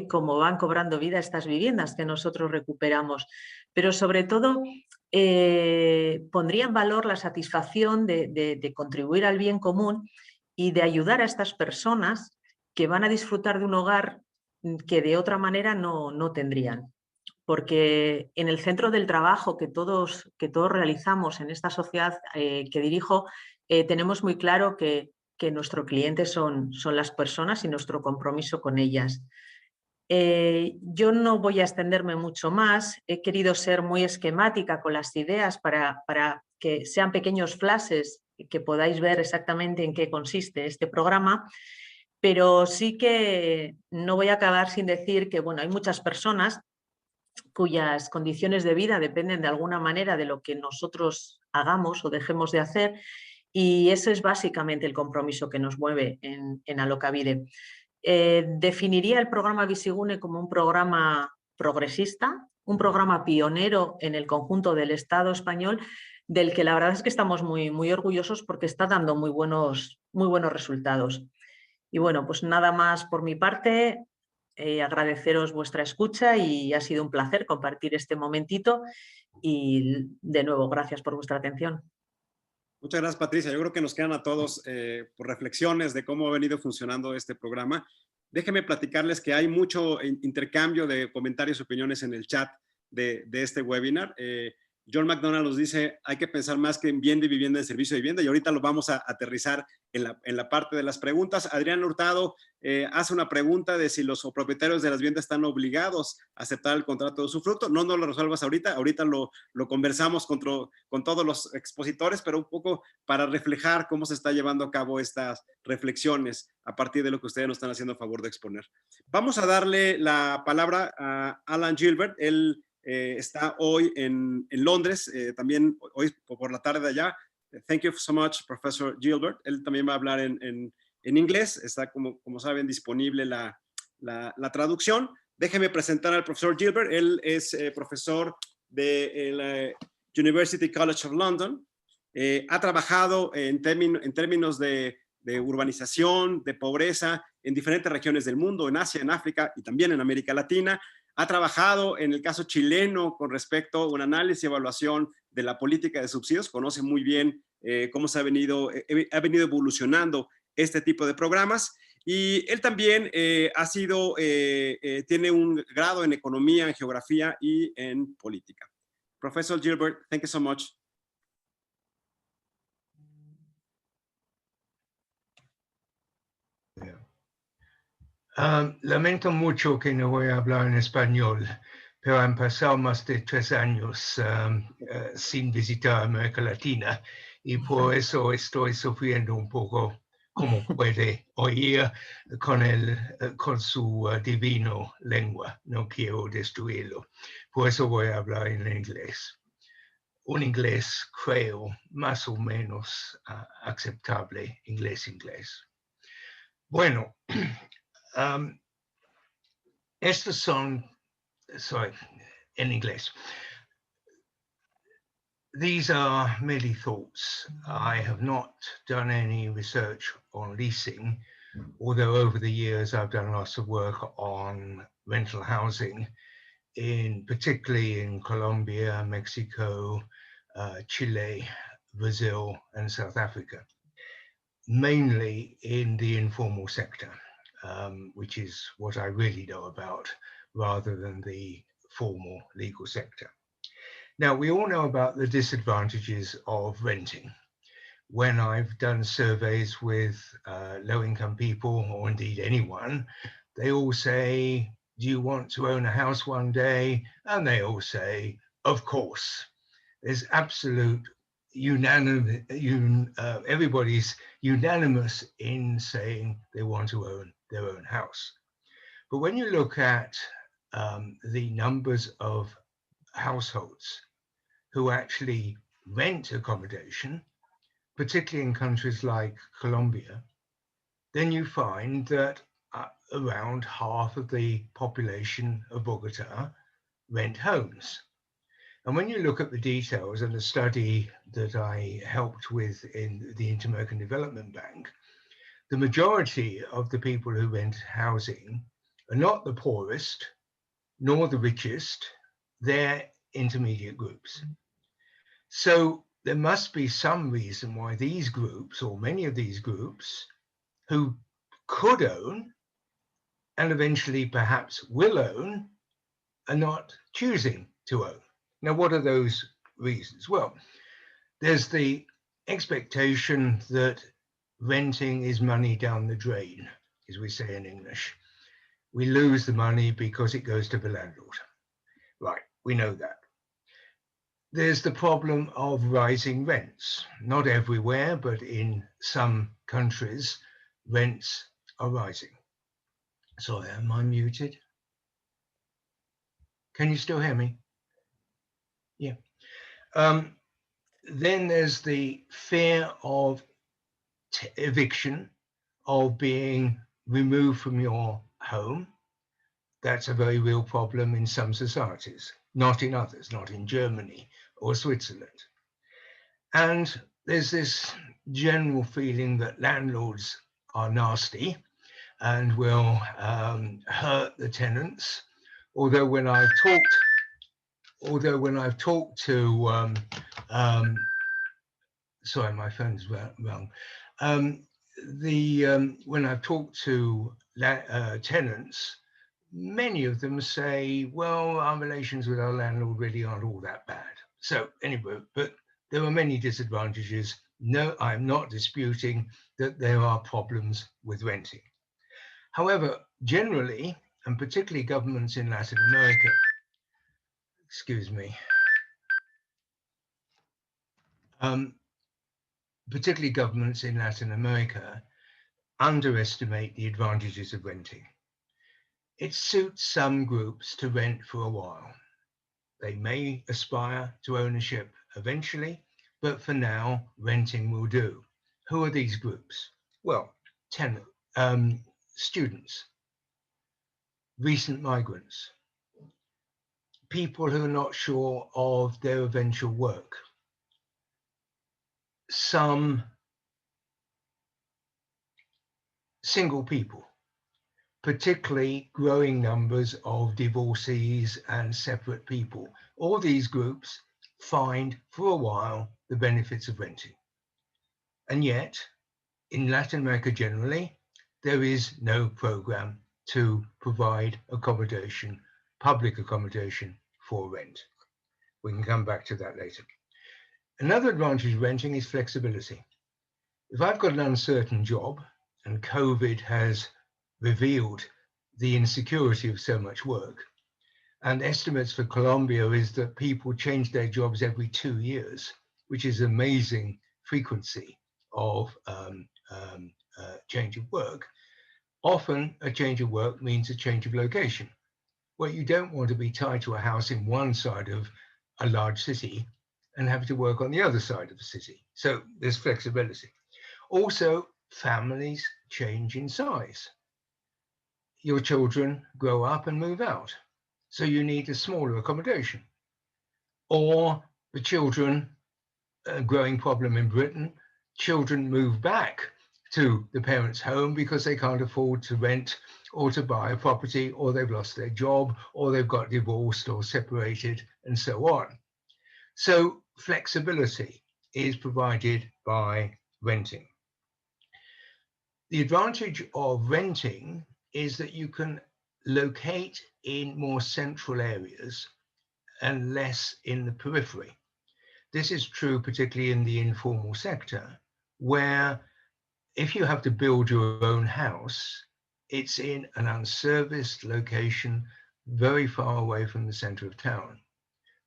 como van cobrando vida estas viviendas que nosotros recuperamos. Pero sobre todo pondría en valor la satisfacción de contribuir al bien común y de ayudar a estas personas que van a disfrutar de un hogar que de otra manera no tendrían. Porque en el centro del trabajo que todos realizamos en esta sociedad que dirijo, tenemos muy claro que nuestro cliente son las personas y nuestro compromiso con ellas. Yo no voy a extenderme mucho más, he querido ser muy esquemática con las ideas para que sean pequeños flashes y que podáis ver exactamente en qué consiste este programa, pero sí que no voy a acabar sin decir que bueno, hay muchas personas cuyas condiciones de vida dependen de alguna manera de lo que nosotros hagamos o dejemos de hacer, y ese es básicamente el compromiso que nos mueve en Alokabide. Definiría el programa Bizigune como un programa progresista, un programa pionero en el conjunto del Estado español, del que la verdad es que estamos muy orgullosos porque está dando muy buenos resultados. Y bueno, pues nada más por mi parte. Agradeceros vuestra escucha y ha sido un placer compartir este momentito y de nuevo gracias por vuestra atención. Muchas gracias, Patricia. Yo creo que nos quedan a todos por reflexiones de cómo ha venido funcionando este programa. Déjenme platicarles que hay mucho intercambio de comentarios y opiniones en el chat de este webinar. John McDonald nos dice, hay que pensar más que en bien de vivienda, en servicio de vivienda, y ahorita lo vamos a aterrizar en la parte de las preguntas. Adrián Hurtado hace una pregunta de si los propietarios de las viviendas están obligados a aceptar el contrato de usufructo. No lo resuelvas ahorita lo conversamos con todos los expositores, pero un poco para reflejar cómo se está llevando a cabo estas reflexiones a partir de lo que ustedes nos están haciendo a favor de exponer. Vamos a darle la palabra a Alan Gilbert. Él está hoy en Londres, también hoy por la tarde allá. Thank you so much, Professor Gilbert. Él también va a hablar en inglés. Está, como saben, disponible la traducción. Déjenme presentar al profesor Gilbert. Él es profesor de la University College of London. Ha trabajado en términos de urbanización, de pobreza, en diferentes regiones del mundo, en Asia, en África y también en América Latina. Ha trabajado en el caso chileno con respecto a un análisis y evaluación de la política de subsidios. Conoce muy bien cómo ha venido evolucionando este tipo de programas. Y él también tiene un grado en economía, en geografía y en política. Professor Gilbert, thank you so much. Lamento mucho que no voy a hablar en español, pero han pasado más de 3 años sin visitar América Latina y por eso estoy sufriendo un poco, como puede oír, con su divino lengua. No quiero destruirlo. Por eso voy a hablar en inglés. Un inglés, creo, más o menos aceptable, inglés. Bueno, estos son, in English. These are merely thoughts. I have not done any research on leasing, although over the years I've done lots of work on rental housing, particularly in Colombia, Mexico, Chile, Brazil, and South Africa, mainly in the informal sector. Which is what I really know about, rather than the formal legal sector. Now, we all know about the disadvantages of renting. When I've done surveys with low-income people, or indeed anyone, they all say, do you want to own a house one day? And they all say, of course. There's absolute everybody's unanimous in saying they want to own their own house. But when you look at the numbers of households who actually rent accommodation, particularly in countries like Colombia, then you find that around half of the population of Bogota rent homes. And when you look at the details and the study that I helped with in the Inter-American Development Bank, the majority of the people who rent housing are not the poorest, nor the richest, they're intermediate groups. So there must be some reason why these groups, or many of these groups, who could own and eventually perhaps will own, are not choosing to own. Now, what are those reasons? Well, there's the expectation that renting is money down the drain, as we say in English. We lose the money because it goes to the landlord. Right, we know that. There's the problem of rising rents. Not everywhere, but in some countries, rents are rising. Sorry, am I muted? Can you still hear me? Yeah. Then there's the fear of eviction, of being removed from your home. That's a very real problem in some societies, not in others, not in Germany or Switzerland. And there's this general feeling that landlords are nasty and will hurt the tenants. Although when I've talked to, sorry, my phone's wrong. When I've talked to tenants, many of them say, well, our relations with our landlord really aren't all that bad. So anyway, but there are many disadvantages. No, I'm not disputing that there are problems with renting. However, generally, and particularly governments in Latin America, particularly governments in Latin America, underestimate the advantages of renting. It suits some groups to rent for a while. They may aspire to ownership eventually, but for now, renting will do. Who are these groups? Well, students, recent migrants, people who are not sure of their eventual work, some single people, particularly growing numbers of divorcees and separate people. All these groups find for a while the benefits of renting. And yet, in Latin America generally, there is no program to provide accommodation, public accommodation for rent. We can come back to that later. Another advantage of renting is flexibility. If I've got an uncertain job and COVID has revealed the insecurity of so much work, and estimates for Colombia is that people change their jobs every 2 years, which is amazing frequency of change of work. Often a change of work means a change of location. Well, you don't want to be tied to a house in one side of a large city and have to work on the other side of the city. So there's flexibility. Also, families change in size. Your children grow up and move out, so you need a smaller accommodation. Or the children, a growing problem in Britain, children move back to the parents' home because they can't afford to rent or to buy a property, or they've lost their job, or they've got divorced or separated, and so on. So flexibility is provided by renting. The advantage of renting is that you can locate in more central areas and less in the periphery. This is true particularly in the informal sector, where if you have to build your own house, it's in an unserviced location very far away from the center of town.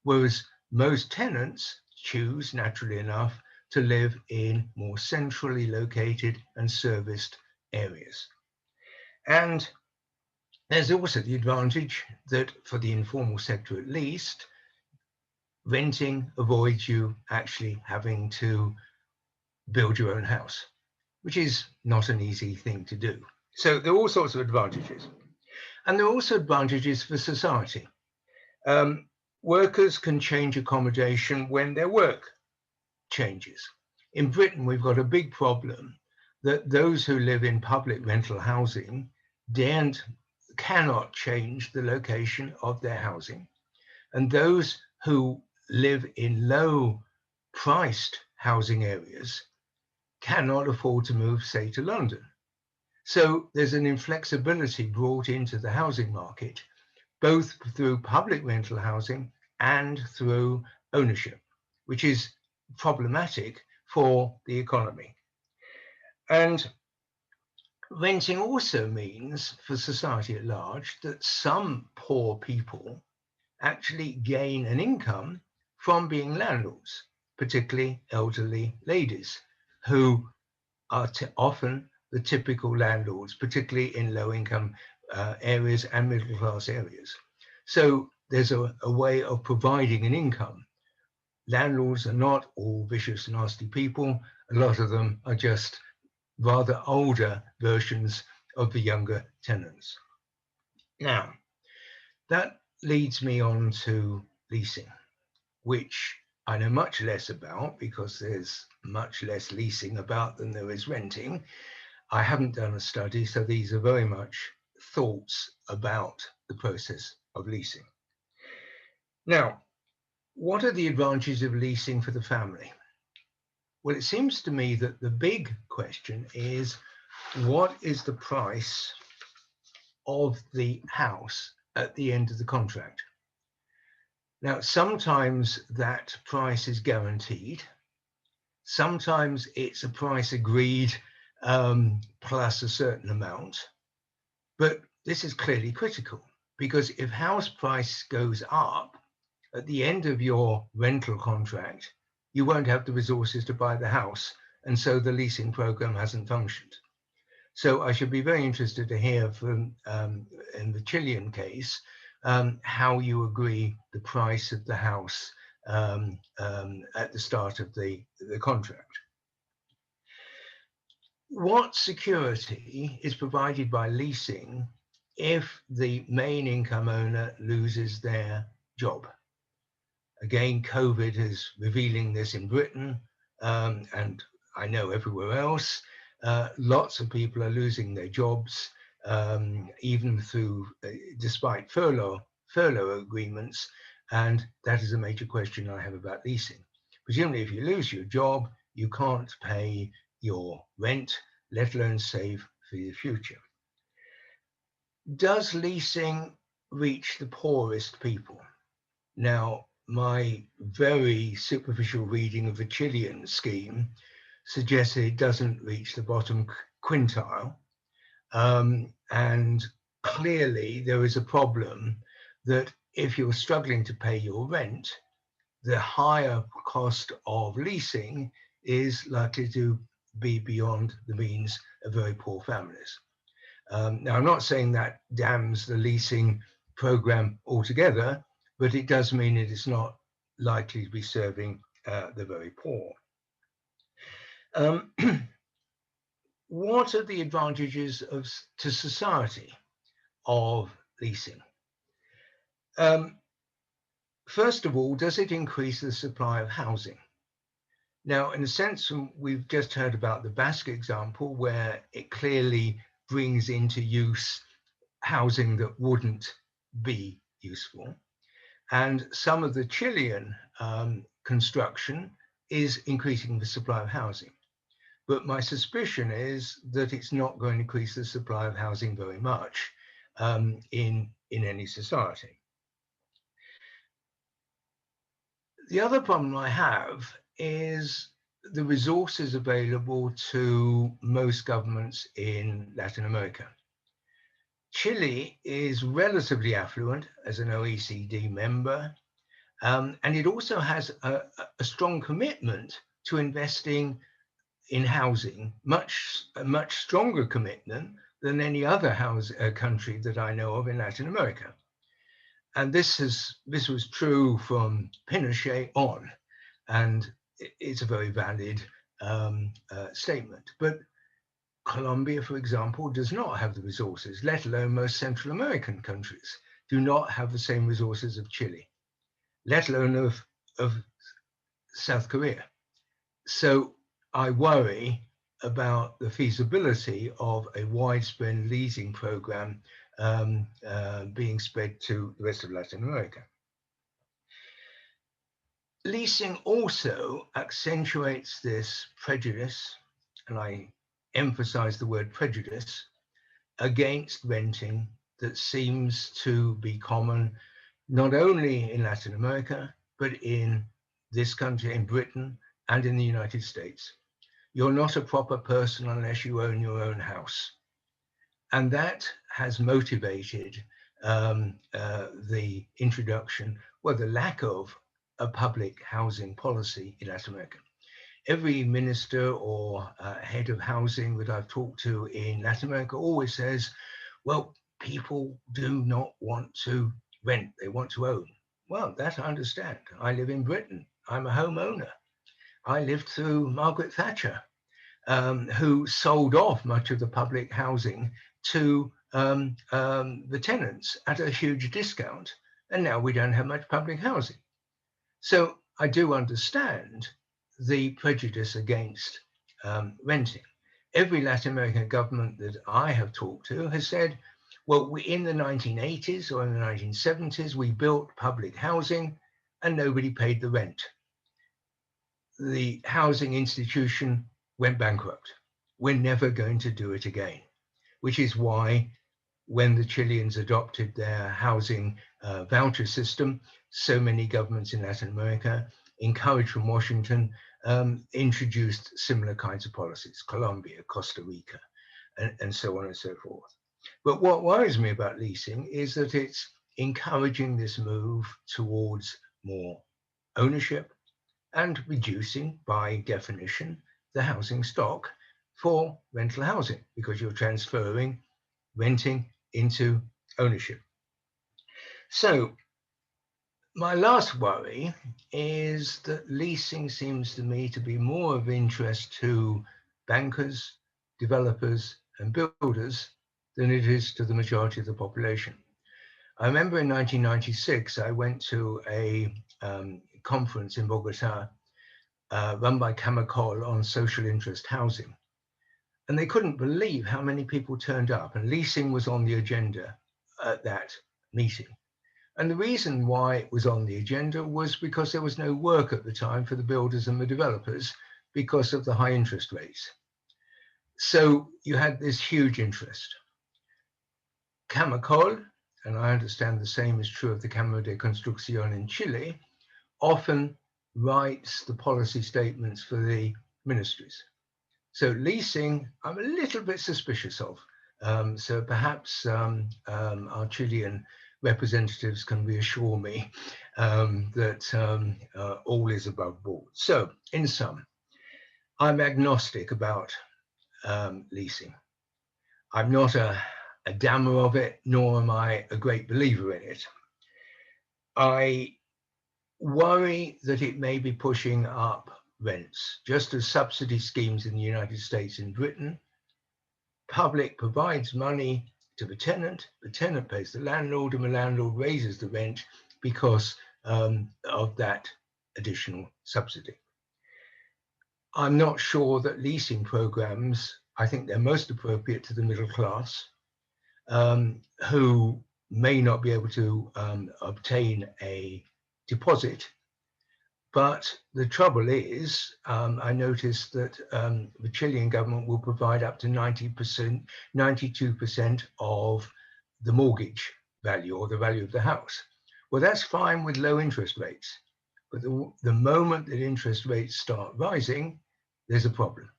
Whereas most tenants choose, naturally enough, to live in more centrally located and serviced areas. And there's also the advantage that for the informal sector at least, renting avoids you actually having to build your own house, which is not an easy thing to do. So there are all sorts of advantages. And there are also advantages for society. workers can change accommodation when their work changes. In Britain, we've got a big problem that those who live in public rental housing cannot change the location of their housing. And those who live in low-priced housing areas cannot afford to move, say, to London. So there's an inflexibility brought into the housing market, both through public rental housing and through ownership, which is problematic for the economy. And renting also means for society at large that some poor people actually gain an income from being landlords, particularly elderly ladies who are often the typical landlords, particularly in low-income areas and middle-class areas. So there's a way of providing an income. Landlords are not all vicious, nasty people. A lot of them are just rather older versions of the younger tenants. Now, that leads me on to leasing, which I know much less about because there's much less leasing about than there is renting. I haven't done a study, so these are very much thoughts about the process of leasing. Now, what are the advantages of leasing for the family? Well, it seems to me that the big question is, what is the price of the house at the end of the contract? Now, sometimes that price is guaranteed. Sometimes it's a price agreed plus a certain amount. But this is clearly critical because if house price goes up at the end of your rental contract, you won't have the resources to buy the house. And so the leasing program hasn't functioned. So I should be very interested to hear from, in the Chilean case, how you agree the price of the house at the start of the contract. What security is provided by leasing if the main income owner loses their job? Again, COVID is revealing this in Britain, and I know everywhere else. Lots of people are losing their jobs, even through, despite furlough agreements, and that is a major question I have about leasing. Presumably, if you lose your job, you can't pay your rent, let alone save for the future. Does leasing reach the poorest people? Now, my very superficial reading of the Chilean scheme suggests it doesn't reach the bottom quintile. And clearly there is a problem that if you're struggling to pay your rent, the higher cost of leasing is likely to be beyond the means of very poor families. Now, I'm not saying that damns the leasing program altogether, but it does mean it is not likely to be serving the very poor. What are the advantages to society of leasing? First of all, does it increase the supply of housing? Now, in a sense, we've just heard about the Basque example where it clearly brings into use housing that wouldn't be useful. And some of the Chilean construction is increasing the supply of housing. But my suspicion is that it's not going to increase the supply of housing very much in any society. The other problem I have is the resources available to most governments in Latin America. Chile is relatively affluent as an OECD member, and it also has a strong commitment to investing in housing, a much stronger commitment than any other country that I know of in Latin America. And this was true from Pinochet on, and it's a very valid statement. But Colombia, for example, does not have the resources, let alone most Central American countries do not have the same resources of Chile. let alone of South Korea. So I worry about the feasibility of a widespread leasing program being spread to the rest of Latin America. Leasing also accentuates this prejudice, and I emphasize the word prejudice, against renting that seems to be common not only in Latin America, but in this country, in Britain, and in the United States. You're not a proper person unless you own your own house. And that has motivated the introduction, well, the lack of a public housing policy in Latin America. Every minister or head of housing that I've talked to in Latin America always says, well, people do not want to rent, they want to own. Well, that I understand. I live in Britain. I'm a homeowner. I lived through Margaret Thatcher, who sold off much of the public housing to the tenants at a huge discount. And now we don't have much public housing. So I do understand the prejudice against renting. Every Latin American government that I have talked to has said, well, in the 1980s or in the 1970s, we built public housing and nobody paid the rent. The housing institution went bankrupt. We're never going to do it again, which is why when the Chileans adopted their housing voucher system, so many governments in Latin America, encouraged from Washington, introduced similar kinds of policies, Colombia, Costa Rica, and so on and so forth. But what worries me about leasing is that it's encouraging this move towards more ownership and reducing, by definition, the housing stock for rental housing, because you're transferring renting into ownership. So my last worry is that leasing seems to me to be more of interest to bankers, developers, and builders than it is to the majority of the population. I remember in 1996, I went to a conference in Bogota run by Camacol on social interest housing. And they couldn't believe how many people turned up, and leasing was on the agenda at that meeting. And the reason why it was on the agenda was because there was no work at the time for the builders and the developers because of the high interest rates. So you had this huge interest. Camacol, and I understand the same is true of the Cámara de Construcción in Chile, often writes the policy statements for the ministries. So leasing, I'm a little bit suspicious of. So perhaps our Chilean representatives can reassure me that all is above board. So in sum, I'm agnostic about leasing. I'm not a dammer of it, nor am I a great believer in it. I worry that it may be pushing up rents, just as subsidy schemes in the United States and Britain. Public provides money to the tenant pays the landlord, and the landlord raises the rent because of that additional subsidy. I'm not sure that leasing programs, I think they're most appropriate to the middle class, who may not be able to obtain a deposit. But the trouble is, I noticed that the Chilean government will provide up to 90%, 92% of the mortgage value or the value of the house. Well, that's fine with low interest rates. But the moment that interest rates start rising, there's a problem.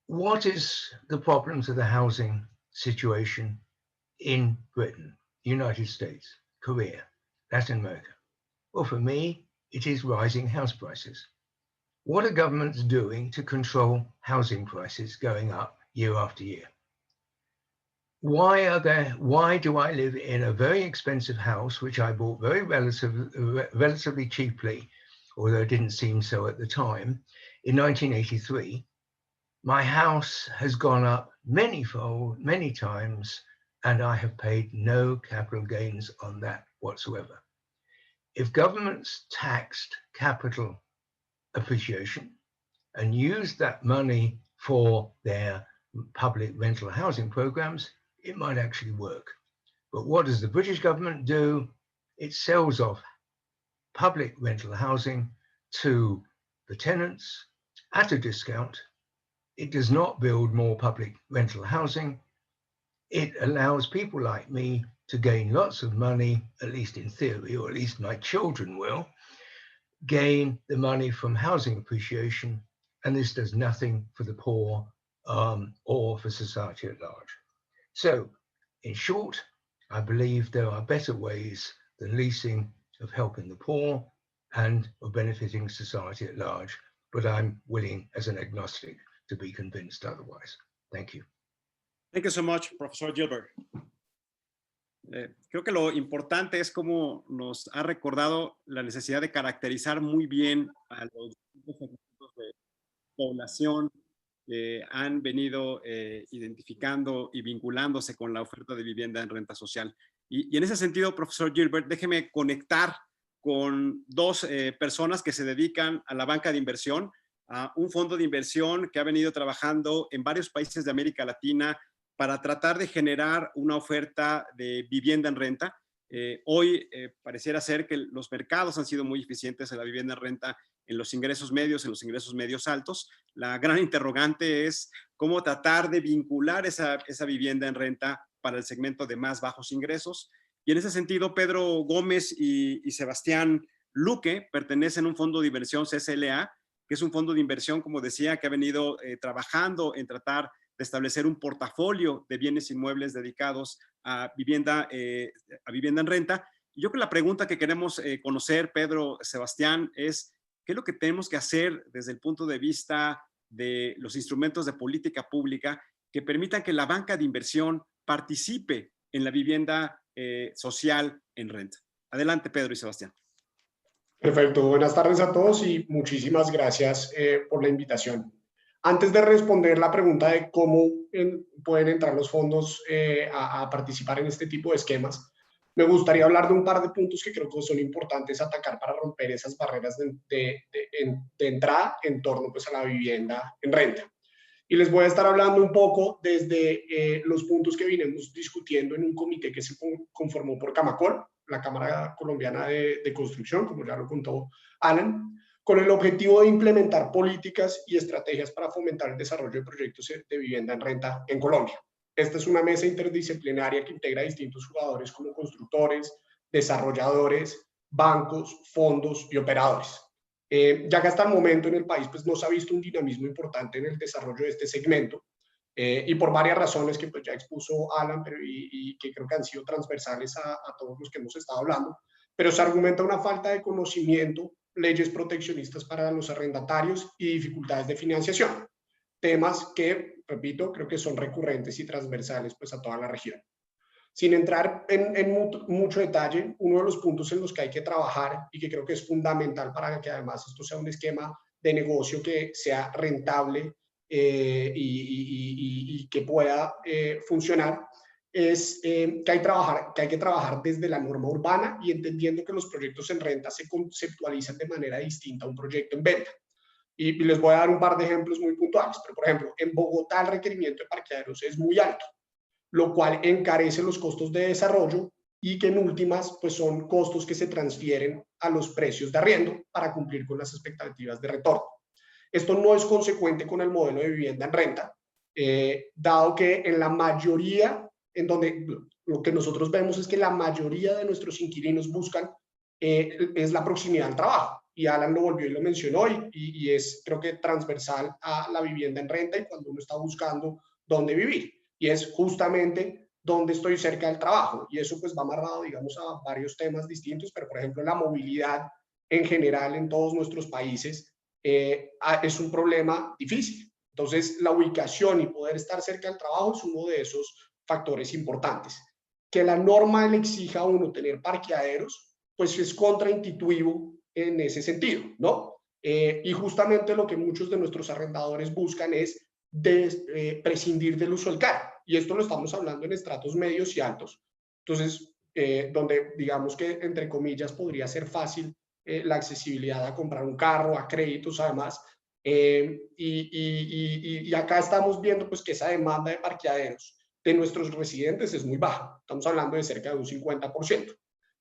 What is the problem to the housing situation in Britain, United States, Korea, Latin America? Well, for me, it is rising house prices. What are governments doing to control housing prices going up year after year? Why do I live in a very expensive house, which I bought very relatively cheaply, although it didn't seem so at the time, in 1983? My house has gone up many times, and I have paid no capital gains on that whatsoever. If governments taxed capital appreciation and used that money for their public rental housing programs, it might actually work. But what does the British government do? It sells off public rental housing to the tenants at a discount. It does not build more public rental housing. It allows people like me to gain lots of money, at least in theory, or at least my children will gain the money from housing appreciation, and this does nothing for the poor or for society at large. So, in short, I believe there are better ways than leasing of helping the poor and of benefiting society at large, but I'm willing as an agnostic to be convinced otherwise. Thank you. Thank you so much, Professor Gilbert. Creo que lo importante es cómo nos ha recordado la necesidad de caracterizar muy bien a los distintos segmentos de población que han venido identificando y vinculándose con la oferta de vivienda en renta social. Y en ese sentido, profesor Gilbert, déjeme conectar con dos personas que se dedican a la banca de inversión, a un fondo de inversión que ha venido trabajando en varios países de América Latina para tratar de generar una oferta de vivienda en renta. Hoy pareciera ser que los mercados han sido muy eficientes en la vivienda en renta, en los ingresos medios altos. La gran interrogante es cómo tratar de vincular esa vivienda en renta para el segmento de más bajos ingresos. Y en ese sentido, Pedro Gómez y Sebastián Luque pertenecen a un fondo de inversión CSLA, que es un fondo de inversión, como decía, que ha venido trabajando en tratar de establecer un portafolio de bienes inmuebles dedicados a vivienda en renta. Y yo creo que la pregunta que queremos conocer, Pedro, Sebastián, es ¿qué es lo que tenemos que hacer desde el punto de vista de los instrumentos de política pública que permitan que la banca de inversión participe en la vivienda social en renta? Adelante, Pedro y Sebastián. Perfecto, buenas tardes a todos y muchísimas gracias por la invitación. Antes de responder la pregunta de cómo pueden entrar los fondos a participar en este tipo de esquemas, me gustaría hablar de un par de puntos que creo que son importantes atacar para romper esas barreras de entrada en torno pues, a la vivienda en renta. Y les voy a estar hablando un poco desde los puntos que vinimos discutiendo en un comité que se conformó por Camacol, la Cámara Colombiana de Construcción, como ya lo contó Alan, con el objetivo de implementar políticas y estrategias para fomentar el desarrollo de proyectos de vivienda en renta en Colombia. Esta es una mesa interdisciplinaria que integra a distintos jugadores como constructores, desarrolladores, bancos, fondos y operadores. Ya que hasta el momento en el país pues, no se ha visto un dinamismo importante en el desarrollo de este segmento, y por varias razones que pues, ya expuso Alan y que creo que han sido transversales a todos los que hemos estado hablando, pero se argumenta una falta de conocimiento, leyes proteccionistas para los arrendatarios y dificultades de financiación. Temas que, repito, creo que son recurrentes y transversales pues, a toda la región. Sin entrar en mucho detalle, uno de los puntos en los que hay que trabajar y que creo que es fundamental para que además esto sea un esquema de negocio que sea rentable y que pueda funcionar, es que hay que trabajar desde la norma urbana y entendiendo que los proyectos en renta se conceptualizan de manera distinta a un proyecto en venta. Y les voy a dar un par de ejemplos muy puntuales, pero por ejemplo, en Bogotá el requerimiento de parqueaderos es muy alto, lo cual encarece los costos de desarrollo y que en últimas pues son costos que se transfieren a los precios de arriendo para cumplir con las expectativas de retorno. Esto no es consecuente con el modelo de vivienda en renta, dado que en la mayoría, en donde lo que nosotros vemos es que la mayoría de nuestros inquilinos buscan es la proximidad al trabajo. Y Alan lo volvió y lo mencionó y es creo que transversal a la vivienda en renta y cuando uno está buscando dónde vivir. Y es justamente donde estoy cerca del trabajo. Y eso pues va amarrado, digamos, a varios temas distintos, pero por ejemplo la movilidad en general en todos nuestros países es un problema difícil. Entonces la ubicación y poder estar cerca del trabajo es uno de esos factores importantes. Que la norma le exija a uno tener parqueaderos, pues es contraintuitivo en ese sentido, ¿no? Y justamente lo que muchos de nuestros arrendadores buscan es prescindir del uso del carro. Y esto lo estamos hablando en estratos medios y altos. Entonces, donde digamos que, entre comillas, podría ser fácil la accesibilidad a comprar un carro, a créditos además. Y acá estamos viendo pues que esa demanda de parqueaderos de nuestros residentes es muy baja. Estamos hablando de cerca de un 50%.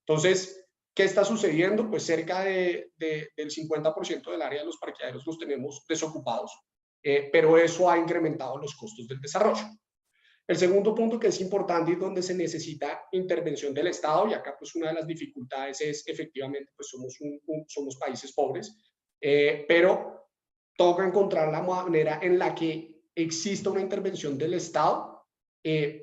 Entonces, ¿qué está sucediendo? Pues cerca del 50% del área de los parqueaderos los tenemos desocupados, pero eso ha incrementado los costos del desarrollo. El segundo punto que es importante y donde se necesita intervención del Estado, y acá pues una de las dificultades es efectivamente pues somos países pobres, pero toca encontrar la manera en la que exista una intervención del Estado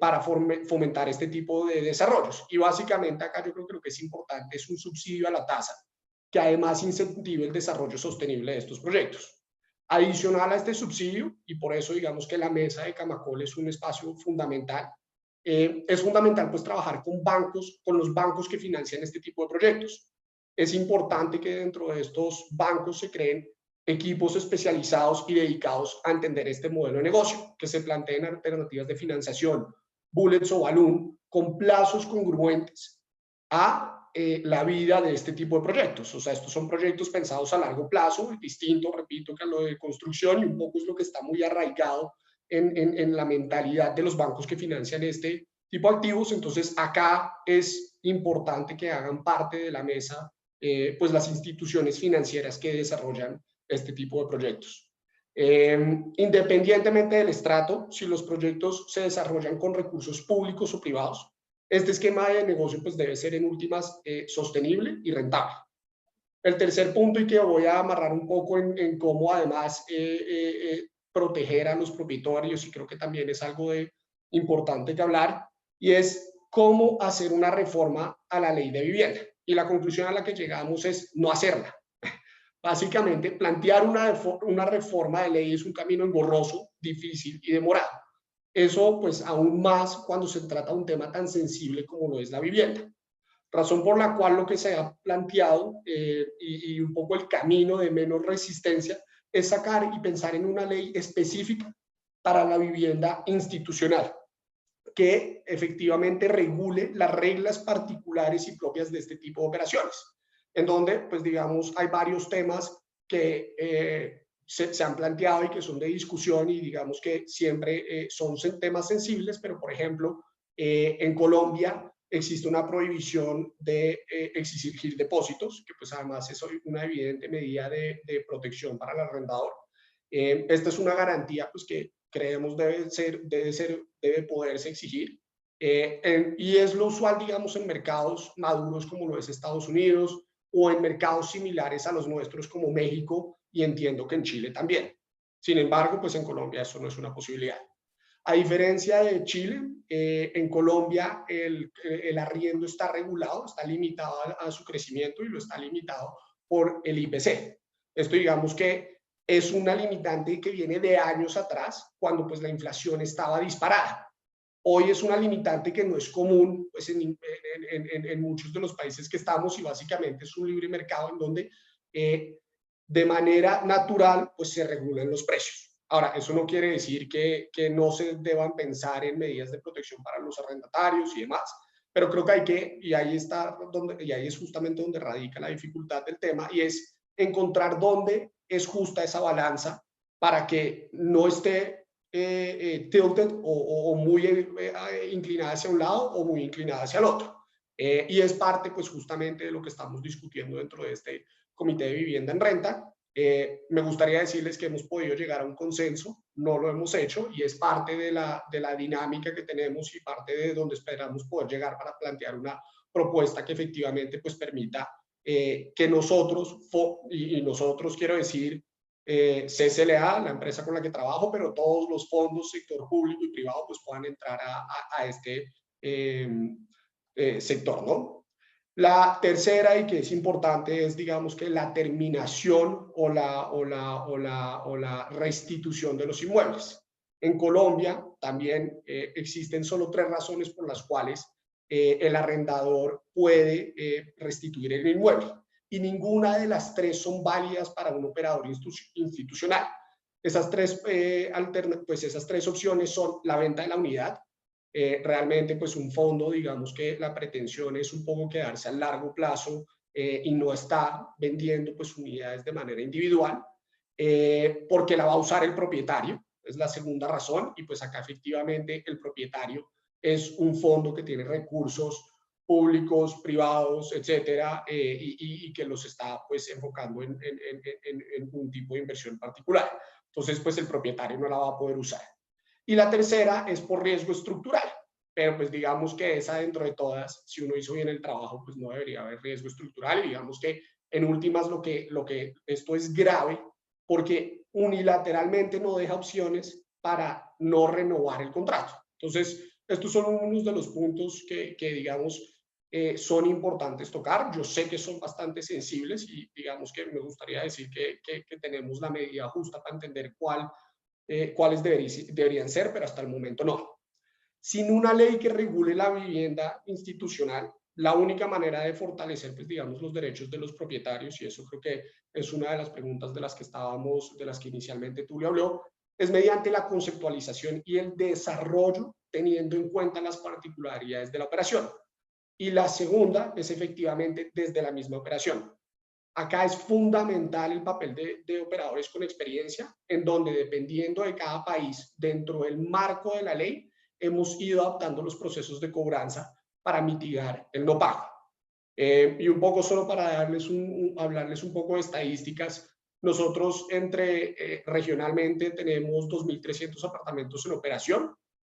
para fomentar este tipo de desarrollos. Y básicamente acá yo creo que lo que es importante es un subsidio a la tasa, que además incentive el desarrollo sostenible de estos proyectos. Adicional a este subsidio, y por eso digamos que la mesa de Camacol es un espacio fundamental, es fundamental pues trabajar con los bancos que financian este tipo de proyectos. Es importante que dentro de estos bancos se creen equipos especializados y dedicados a entender este modelo de negocio, que se planteen alternativas de financiación, bullets o balloon, con plazos congruentes a la vida de este tipo de proyectos. O sea, estos son proyectos pensados a largo plazo, distinto, repito, que a lo de construcción, y un poco es lo que está muy arraigado en la mentalidad de los bancos que financian este tipo de activos. Entonces, acá es importante que hagan parte de la mesa pues las instituciones financieras que desarrollan este tipo de proyectos. Independientemente del estrato, si los proyectos se desarrollan con recursos públicos o privados, este esquema de negocio pues debe ser en últimas sostenible y rentable. El tercer punto, y que voy a amarrar un poco en cómo además proteger a los propietarios, y creo que también es algo importante que hablar, y es cómo hacer una reforma a la ley de vivienda. Y la conclusión a la que llegamos es no hacerla. Básicamente, plantear una reforma de ley es un camino engorroso, difícil y demorado. Eso, pues, aún más cuando se trata de un tema tan sensible como lo es la vivienda. Razón por la cual lo que se ha planteado y un poco el camino de menos resistencia es sacar y pensar en una ley específica para la vivienda institucional, que efectivamente regule las reglas particulares y propias de este tipo de operaciones, en donde, pues digamos, hay varios temas que se han planteado y que son de discusión, y digamos que siempre son temas sensibles, pero por ejemplo, en Colombia existe una prohibición de exigir depósitos, que pues además es una evidente medida de protección para el arrendador. Esta es una garantía pues que creemos debe poderse exigir. Y es lo usual, digamos, en mercados maduros como lo es Estados Unidos, o en mercados similares a los nuestros como México, y entiendo que en Chile también. Sin embargo, pues en Colombia eso no es una posibilidad. A diferencia de Chile, en Colombia el arriendo está regulado, está limitado a su crecimiento, y lo está limitado por el IPC. Esto digamos que es una limitante que viene de años atrás, cuando pues la inflación estaba disparada. Hoy es una limitante que no es común pues, en muchos de los países que estamos, y básicamente es un libre mercado en donde de manera natural pues, se regulan los precios. Ahora, eso no quiere decir que no se deban pensar en medidas de protección para los arrendatarios y demás, pero creo que y ahí es justamente donde radica la dificultad del tema, y es encontrar dónde es justa esa balanza para que no esté tilted o muy inclinada hacia un lado o muy inclinada hacia el otro. Y es parte, pues, justamente de lo que estamos discutiendo dentro de este Comité de Vivienda en Renta. Me gustaría decirles que hemos podido llegar a un consenso, no lo hemos hecho, y es parte de la dinámica que tenemos y parte de donde esperamos poder llegar para plantear una propuesta que efectivamente pues, permita que nosotros, y nosotros quiero decir, CSLA, la empresa con la que trabajo, pero todos los fondos, sector público y privado, pues puedan entrar a este sector, ¿no? La tercera, y que es importante, es, digamos, que la terminación o la restitución de los inmuebles. En Colombia también existen solo 3 razones por las cuales el arrendador puede restituir el inmueble, y ninguna de las 3 son válidas para un operador institucional. Esas 3 opciones son la venta de la unidad, realmente pues un fondo, digamos que la pretensión es un poco quedarse a largo plazo y no está vendiendo pues unidades de manera individual, porque la va a usar el propietario, es la segunda razón, y pues acá efectivamente el propietario es un fondo que tiene recursos públicos, privados, etcétera, y que los está pues enfocando en un tipo de inversión particular. Entonces pues el propietario no la va a poder usar. Y la tercera es por riesgo estructural, pero pues digamos que esa dentro de todas, si uno hizo bien el trabajo, pues no debería haber riesgo estructural, y digamos que en últimas lo que esto es grave porque unilateralmente no deja opciones para no renovar el contrato. Entonces, estos son unos de los puntos que digamos, son importantes tocar. Yo sé que son bastante sensibles y digamos que me gustaría decir que tenemos la medida justa para entender cuáles deberían ser, pero hasta el momento no. Sin una ley que regule la vivienda institucional, la única manera de fortalecer, pues, digamos, los derechos de los propietarios, y eso creo que es una de las preguntas de las que inicialmente Tulio habló, es mediante la conceptualización y el desarrollo teniendo en cuenta las particularidades de la operación. Y la segunda es efectivamente desde la misma operación. Acá es fundamental el papel de operadores con experiencia, en donde dependiendo de cada país, dentro del marco de la ley, hemos ido adaptando los procesos de cobranza para mitigar el no pago. Y un poco solo para hablarles un poco de estadísticas, nosotros regionalmente tenemos 2.300 apartamentos en operación,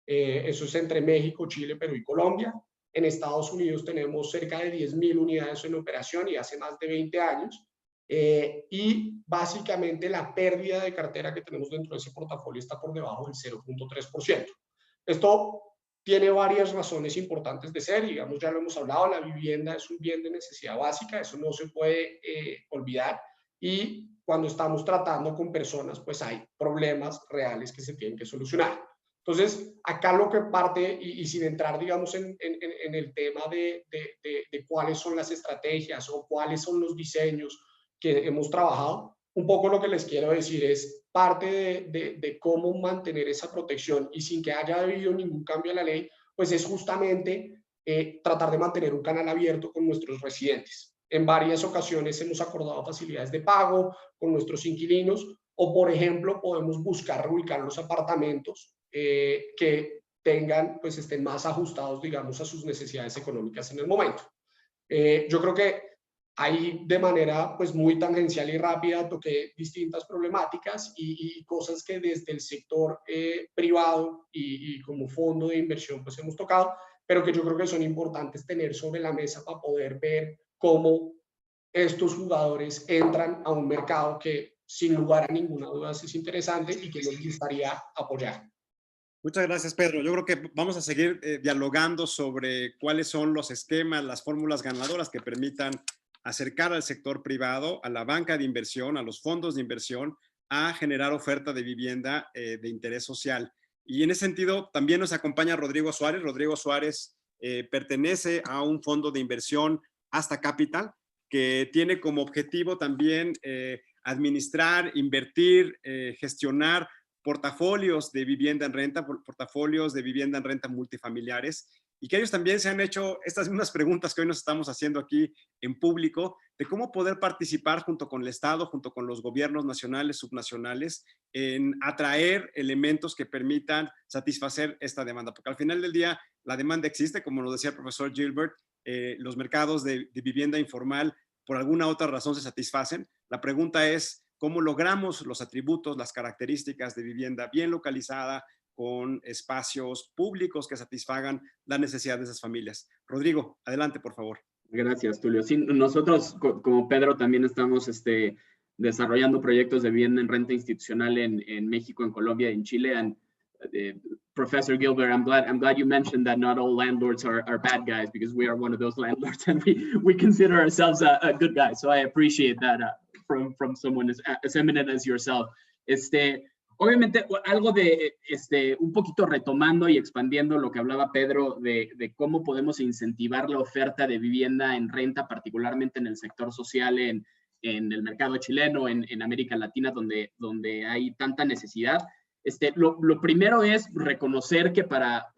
eso es entre México, Chile, Perú y Colombia. En Estados Unidos tenemos cerca de 10.000 unidades en operación y hace más de 20 años. Y básicamente la pérdida de cartera que tenemos dentro de ese portafolio está por debajo del 0.3%. Esto tiene varias razones importantes de ser, digamos, ya lo hemos hablado, la vivienda es un bien de necesidad básica, eso no se puede olvidar, y cuando estamos tratando con personas, pues hay problemas reales que se tienen que solucionar. Entonces, acá lo que parte, y sin entrar, digamos, en el tema de cuáles son las estrategias o cuáles son los diseños que hemos trabajado, un poco lo que les quiero decir es parte de cómo mantener esa protección y sin que haya habido ningún cambio a la ley, pues es justamente tratar de mantener un canal abierto con nuestros residentes. En varias ocasiones hemos acordado facilidades de pago con nuestros inquilinos, o por ejemplo podemos buscar reubicar los apartamentos que tengan, pues estén más ajustados, digamos, a sus necesidades económicas en el momento. Yo creo que ahí de manera pues muy tangencial y rápida toqué distintas problemáticas y cosas que desde el sector privado y como fondo de inversión pues hemos tocado, pero que yo creo que son importantes tener sobre la mesa para poder ver cómo estos jugadores entran a un mercado que sin lugar a ninguna duda es interesante y que nos gustaría apoyar. Muchas gracias, Pedro. Yo creo que vamos a seguir dialogando sobre cuáles son los esquemas, las fórmulas ganadoras que permitan acercar al sector privado, a la banca de inversión, a los fondos de inversión, a generar oferta de vivienda de interés social. Y en ese sentido, también nos acompaña Rodrigo Suárez. Rodrigo Suárez pertenece a un fondo de inversión, Asta Capital, que tiene como objetivo también administrar, invertir, gestionar portafolios de vivienda en renta, portafolios de vivienda en renta multifamiliares, y que ellos también se han hecho estas mismas preguntas que hoy nos estamos haciendo aquí en público, de cómo poder participar junto con el Estado, junto con los gobiernos nacionales, subnacionales, en atraer elementos que permitan satisfacer esta demanda, porque al final del día la demanda existe, como nos decía el profesor Gilbert, los mercados de vivienda informal por alguna otra razón se satisfacen. La pregunta es, ¿cómo logramos los atributos, las características de vivienda bien localizada, con espacios públicos que satisfagan las necesidades de esas familias? Rodrigo, adelante, por favor. Gracias, Tulio. Sí, nosotros, como Pedro, también estamos desarrollando proyectos de vivienda en renta institucional en México, en Colombia y en Chile. And Professor Gilbert, I'm glad you mentioned that not all landlords are bad guys, because we are one of those landlords and we consider ourselves a good guy. So I appreciate that from someone as eminent as yourself. Obviamente, algo de, un poquito retomando y expandiendo lo que hablaba Pedro de cómo podemos incentivar la oferta de vivienda en renta, particularmente en el sector social, en el mercado chileno, en América Latina, donde hay tanta necesidad. Lo primero es reconocer que para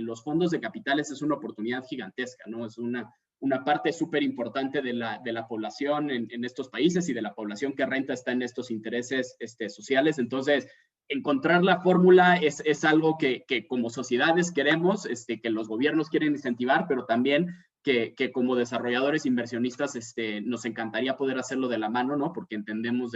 los fondos de capitales es una oportunidad gigantesca, ¿no? Es una parte súper importante de la población en estos países, y de la población que renta está en estos intereses sociales. Entonces, encontrar la fórmula es algo que como sociedades queremos, que los gobiernos quieren incentivar, pero también que como desarrolladores inversionistas nos encantaría poder hacerlo de la mano, ¿no? Porque entendemos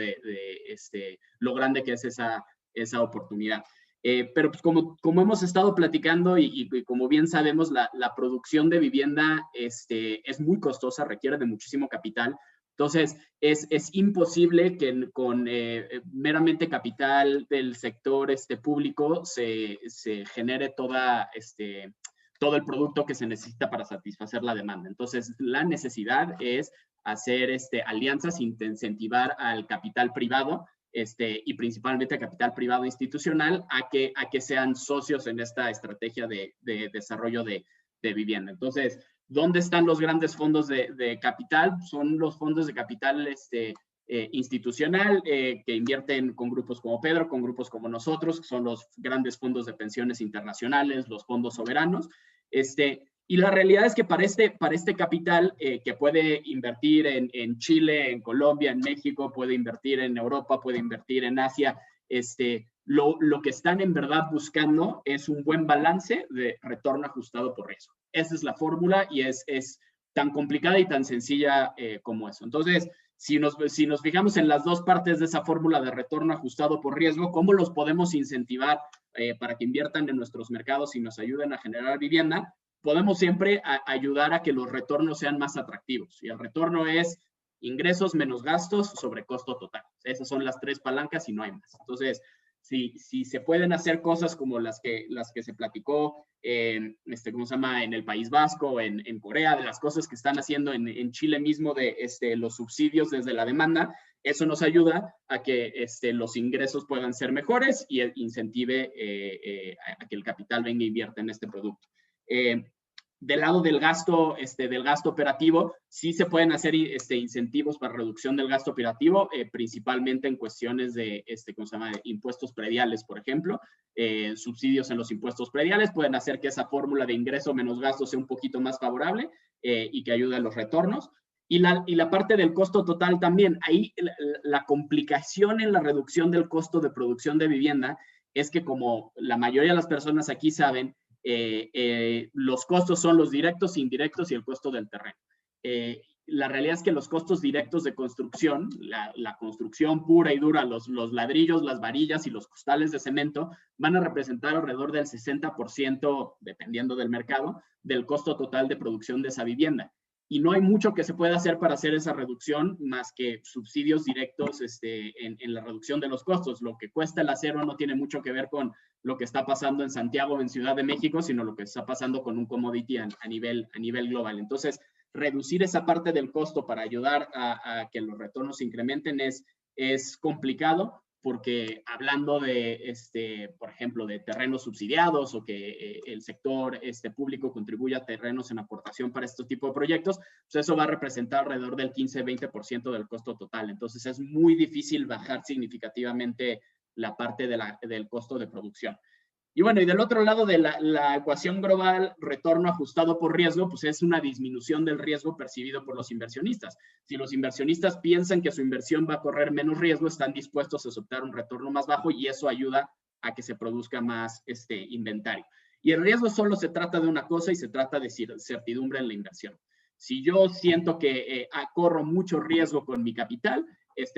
lo grande que es esa oportunidad. Pero pues como hemos estado platicando y como bien sabemos, la producción de vivienda es muy costosa, requiere de muchísimo capital. Entonces, es imposible que con meramente capital del sector público se genere todo el producto que se necesita para satisfacer la demanda. Entonces, la necesidad es hacer alianzas, incentivar al capital privado, y principalmente al capital privado institucional, a que sean socios en esta estrategia de desarrollo de vivienda. Entonces, ¿dónde están los grandes fondos de capital? Son los fondos de capital institucional que invierten con grupos como Pedro, con grupos como nosotros, que son los grandes fondos de pensiones internacionales, los fondos soberanos. Y la realidad es que para este capital que puede invertir en Chile, en Colombia, en México, puede invertir en Europa, puede invertir en Asia, lo que están en verdad buscando es un buen balance de retorno ajustado por riesgo. Esa es la fórmula, y es tan complicada y tan sencilla como eso. Entonces, si nos fijamos en las dos partes de esa fórmula de retorno ajustado por riesgo, ¿cómo los podemos incentivar para que inviertan en nuestros mercados y nos ayuden a generar vivienda? Podemos siempre ayudar a que los retornos sean más atractivos. Y el retorno es ingresos menos gastos sobre costo total. Esas son las tres palancas y no hay más. Entonces, si se pueden hacer cosas como las que se platicó ¿cómo se llama? En el País Vasco, en Corea, de las cosas que están haciendo en Chile mismo, de los subsidios desde la demanda, eso nos ayuda a que los ingresos puedan ser mejores y incentive a que el capital venga e invierta en este producto. Del lado del gasto operativo, sí se pueden hacer incentivos para reducción del gasto operativo, principalmente en cuestiones de ¿cómo se llama? Impuestos prediales, por ejemplo. Subsidios en los impuestos prediales pueden hacer que esa fórmula de ingreso menos gasto sea un poquito más favorable y que ayude a los retornos. Y la parte del costo total también. Ahí la complicación en la reducción del costo de producción de vivienda es que, como la mayoría de las personas aquí saben, los costos son los directos, indirectos y el costo del terreno. La realidad es que los costos directos de construcción, la construcción pura y dura, los ladrillos, las varillas y los costales de cemento, van a representar alrededor del 60%, dependiendo del mercado, del costo total de producción de esa vivienda. Y no hay mucho que se pueda hacer para hacer esa reducción más que subsidios directos en la reducción de los costos. Lo que cuesta el acero no tiene mucho que ver con lo que está pasando en Santiago o en Ciudad de México, sino lo que está pasando con un commodity a nivel global. Entonces, reducir esa parte del costo para ayudar a que los retornos se incrementen es complicado, porque hablando de, por ejemplo, de terrenos subsidiados o que el sector público contribuya a terrenos en aportación para este tipo de proyectos, pues eso va a representar alrededor del 15-20% del costo total. Entonces es muy difícil bajar significativamente la parte del costo de producción. Y bueno, y del otro lado de la ecuación global, retorno ajustado por riesgo, pues es una disminución del riesgo percibido por los inversionistas. Si los inversionistas piensan que su inversión va a correr menos riesgo, están dispuestos a aceptar un retorno más bajo, y eso ayuda a que se produzca más inventario. Y el riesgo solo se trata de una cosa, y se trata de certidumbre en la inversión. Si yo siento que corro mucho riesgo con mi capital,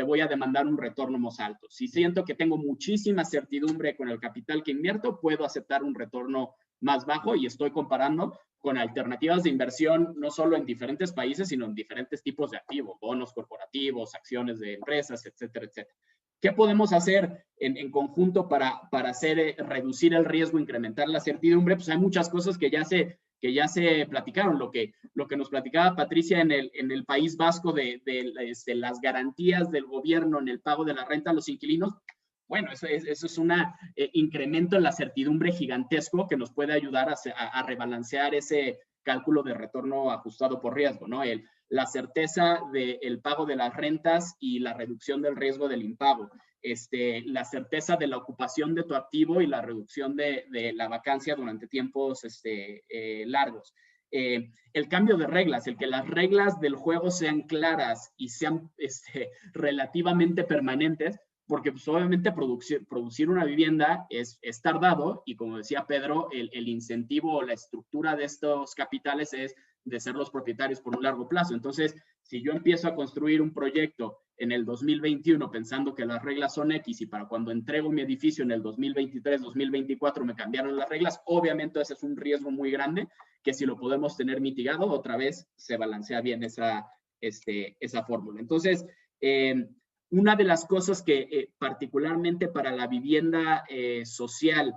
voy a demandar un retorno más alto. Si siento que tengo muchísima certidumbre con el capital que invierto, puedo aceptar un retorno más bajo, y estoy comparando con alternativas de inversión no solo en diferentes países, sino en diferentes tipos de activos, bonos corporativos, acciones de empresas, etcétera, etcétera. ¿Qué podemos hacer en conjunto para reducir el riesgo, incrementar la certidumbre? Pues hay muchas cosas que ya se platicaron. Lo que nos platicaba Patricia en el País Vasco de las garantías del gobierno en el pago de la renta a los inquilinos. Bueno, eso es un incremento en la certidumbre gigantesco que nos puede ayudar a rebalancear ese cálculo de retorno ajustado por riesgo, ¿no? la certeza del pago de las rentas y la reducción del riesgo del impago, la certeza de la ocupación de tu activo y la reducción de la vacancia durante tiempos largos. El cambio de reglas, el que las reglas del juego sean claras y sean relativamente permanentes, porque pues, obviamente producir una vivienda es tardado y como decía Pedro, el incentivo o la estructura de estos capitales es de ser los propietarios por un largo plazo. Entonces, si yo empiezo a construir un proyecto en el 2021 pensando que las reglas son X y para cuando entrego mi edificio en el 2023, 2024 me cambiaron las reglas, obviamente ese es un riesgo muy grande que si lo podemos tener mitigado, otra vez se balancea bien esa fórmula. Entonces, una de las cosas que particularmente para la vivienda social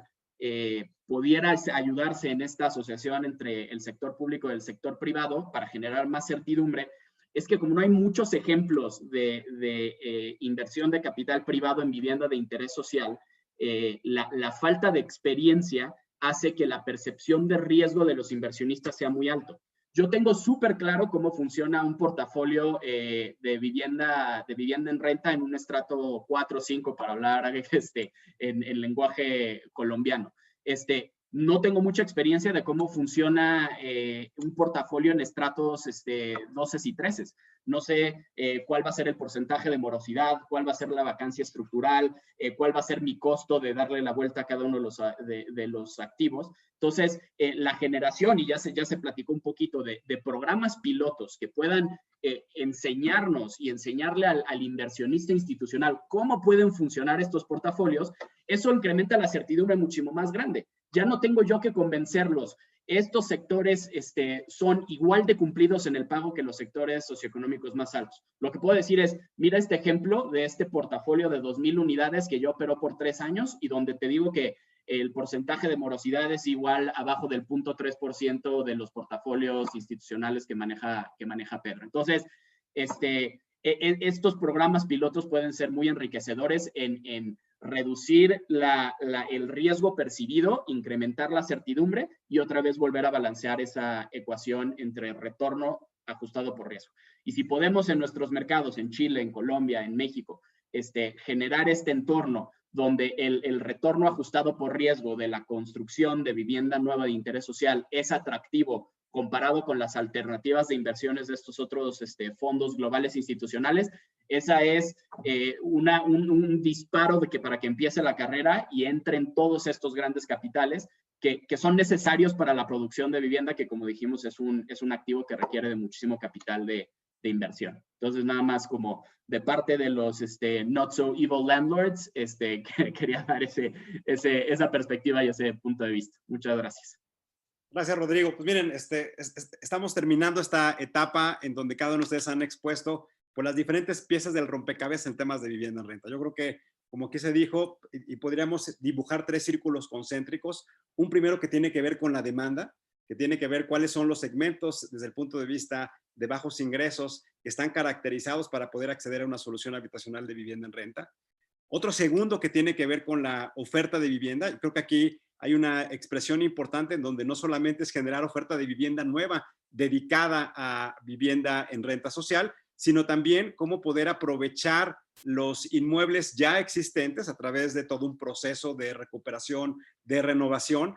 pudiera ayudarse en esta asociación entre el sector público y el sector privado para generar más certidumbre es que como no hay muchos ejemplos de inversión de capital privado en vivienda de interés social, la falta de experiencia hace que la percepción de riesgo de los inversionistas sea muy alto. Yo tengo súper claro cómo funciona un portafolio de vivienda en renta en un estrato 4 o 5, para hablar en lenguaje colombiano. No tengo mucha experiencia de cómo funciona un portafolio en estratos 12 y 13. No sé cuál va a ser el porcentaje de morosidad, cuál va a ser la vacancia estructural, cuál va a ser mi costo de darle la vuelta a cada uno de los activos. Entonces, la generación, y ya se platicó un poquito de programas pilotos que puedan enseñarnos y enseñarle al inversionista institucional cómo pueden funcionar estos portafolios, eso incrementa la certidumbre muchísimo más grande. Ya no tengo yo que convencerlos. Estos sectores son igual de cumplidos en el pago que los sectores socioeconómicos más altos. Lo que puedo decir es, mira este ejemplo de este portafolio de 2,000 unidades que yo operó por 3 años y donde te digo que el porcentaje de morosidad es igual abajo del 0.3% de los portafolios institucionales que maneja Pedro. Entonces, estos programas pilotos pueden ser muy enriquecedores en reducir el riesgo percibido, incrementar la certidumbre y otra vez volver a balancear esa ecuación entre retorno ajustado por riesgo. Y si podemos en nuestros mercados, en Chile, en Colombia, en México, generar este entorno donde el retorno ajustado por riesgo de la construcción de vivienda nueva de interés social es atractivo comparado con las alternativas de inversiones de estos otros fondos globales institucionales, esa es un disparo para que empiece la carrera y entren todos estos grandes capitales que son necesarios para la producción de vivienda, que como dijimos es un activo que requiere de muchísimo capital de inversión. Entonces, nada más como de parte de los not so evil landlords, quería dar esa perspectiva y ese punto de vista. Muchas gracias. Gracias, Rodrigo. Pues miren, estamos terminando esta etapa en donde cada uno de ustedes han expuesto por las diferentes piezas del rompecabezas en temas de vivienda en renta. Yo creo que, como aquí se dijo, y podríamos dibujar 3 círculos concéntricos. Un primero que tiene que ver con la demanda, que tiene que ver cuáles son los segmentos desde el punto de vista de bajos ingresos que están caracterizados para poder acceder a una solución habitacional de vivienda en renta. Otro segundo que tiene que ver con la oferta de vivienda. Creo que aquí hay una expresión importante en donde no solamente es generar oferta de vivienda nueva dedicada a vivienda en renta social, sino también cómo poder aprovechar los inmuebles ya existentes a través de todo un proceso de recuperación, de renovación,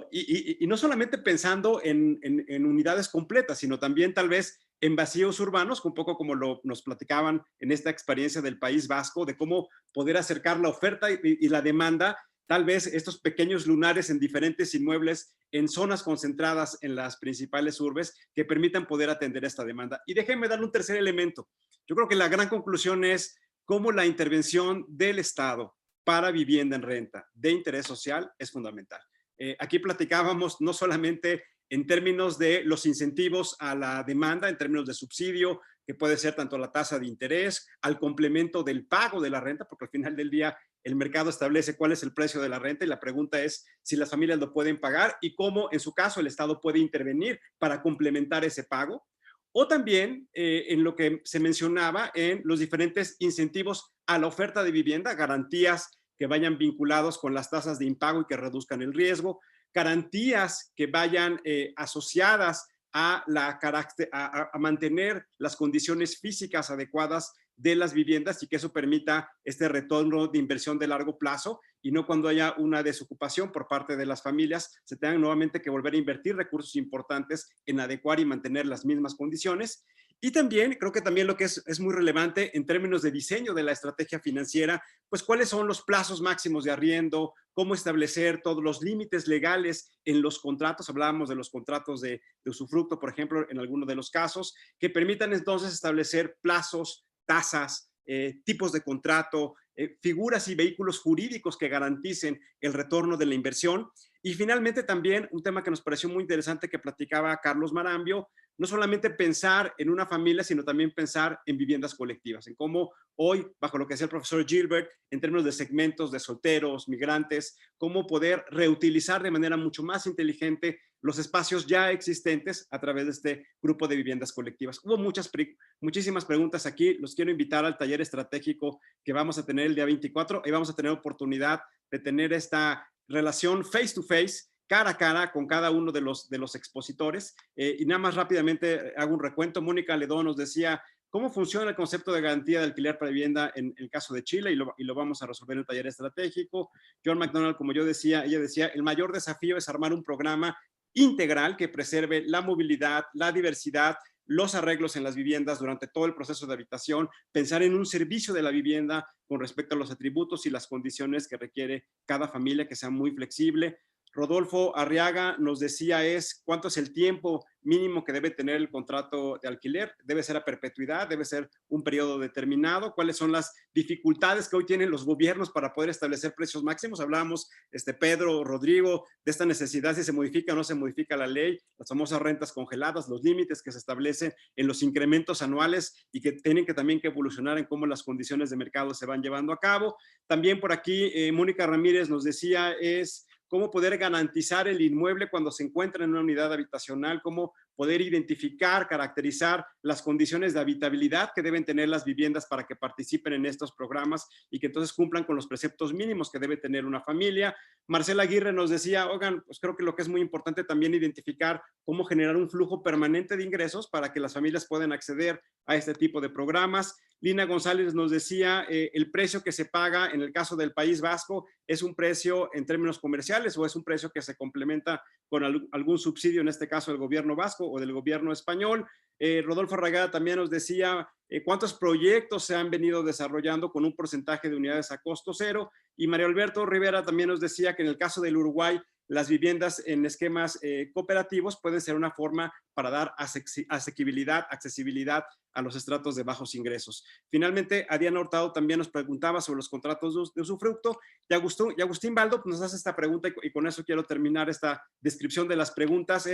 y no solamente pensando en unidades completas, sino también tal vez en vacíos urbanos, un poco como nos platicaban en esta experiencia del País Vasco, de cómo poder acercar la oferta y la demanda, tal vez estos pequeños lunares en diferentes inmuebles en zonas concentradas en las principales urbes que permitan poder atender esta demanda. Y déjenme darle un tercer elemento. Yo creo que la gran conclusión es cómo la intervención del Estado para vivienda en renta de interés social es fundamental. Aquí platicábamos no solamente en términos de los incentivos a la demanda, en términos de subsidio, que puede ser tanto la tasa de interés, al complemento del pago de la renta, porque al final del día el mercado establece cuál es el precio de la renta y la pregunta es si las familias lo pueden pagar y cómo, en su caso, el Estado puede intervenir para complementar ese pago. O también en lo que se mencionaba en los diferentes incentivos a la oferta de vivienda, garantías que vayan vinculados con las tasas de impago y que reduzcan el riesgo, garantías que vayan asociadas a mantener las condiciones físicas adecuadas de las viviendas y que eso permita este retorno de inversión de largo plazo y no cuando haya una desocupación por parte de las familias se tengan nuevamente que volver a invertir recursos importantes en adecuar y mantener las mismas condiciones. Y también, creo que también lo que es muy relevante en términos de diseño de la estrategia financiera, pues cuáles son los plazos máximos de arriendo, cómo establecer todos los límites legales en los contratos, hablábamos de los contratos de usufructo, por ejemplo, en algunos de los casos, que permitan entonces establecer plazos, tasas, tipos de contrato, figuras y vehículos jurídicos que garanticen el retorno de la inversión. Y finalmente también un tema que nos pareció muy interesante que platicaba Carlos Marambio, no solamente pensar en una familia, sino también pensar en viviendas colectivas, en cómo hoy, bajo lo que decía el profesor Gilbert, en términos de segmentos de solteros, migrantes, cómo poder reutilizar de manera mucho más inteligente los espacios ya existentes a través de este grupo de viviendas colectivas. Hubo muchísimas preguntas aquí, los quiero invitar al taller estratégico que vamos a tener el día 24 y vamos a tener oportunidad de tener esta relación face to face, cara a cara con cada uno de los expositores. Y nada más rápidamente hago un recuento. Mónica Ledó nos decía cómo funciona el concepto de garantía de alquiler para vivienda en el caso de Chile y lo vamos a resolver en el taller estratégico. John McDonald, como yo decía, ella decía, el mayor desafío es armar un programa integral que preserve la movilidad, la diversidad, los arreglos en las viviendas durante todo el proceso de habitación, pensar en un servicio de la vivienda con respecto a los atributos y las condiciones que requiere cada familia, que sea muy flexible. Rodolfo Arriaga nos decía cuánto es el tiempo mínimo que debe tener el contrato de alquiler. Debe ser a perpetuidad, debe ser un periodo determinado. ¿Cuáles son las dificultades que hoy tienen los gobiernos para poder establecer precios máximos? Hablábamos, Pedro, Rodrigo, de esta necesidad, si se modifica o no se modifica la ley, las famosas rentas congeladas, los límites que se establecen en los incrementos anuales y que tienen que también que evolucionar en cómo las condiciones de mercado se van llevando a cabo. También por aquí, Mónica Ramírez nos decía cómo poder garantizar el inmueble cuando se encuentra en una unidad habitacional, cómo poder identificar, caracterizar las condiciones de habitabilidad que deben tener las viviendas para que participen en estos programas y que entonces cumplan con los preceptos mínimos que debe tener una familia. Marcela Aguirre nos decía, oigan, pues creo que lo que es muy importante también identificar cómo generar un flujo permanente de ingresos para que las familias puedan acceder a este tipo de programas. Lina González nos decía, el precio que se paga en el caso del País Vasco es un precio en términos comerciales o es un precio que se complementa con algún subsidio, en este caso del gobierno vasco o del gobierno español. Rodolfo Ragada también nos decía cuántos proyectos se han venido desarrollando con un porcentaje de unidades a costo cero. Y Mario Alberto Rivera también nos decía que en el caso del Uruguay, las viviendas en esquemas cooperativos pueden ser una forma para dar accesibilidad a los estratos de bajos ingresos. Finalmente, Adriana Hurtado también nos preguntaba sobre los contratos de usufructo y Agustín Baldo nos hace esta pregunta y con eso quiero terminar esta descripción de las preguntas,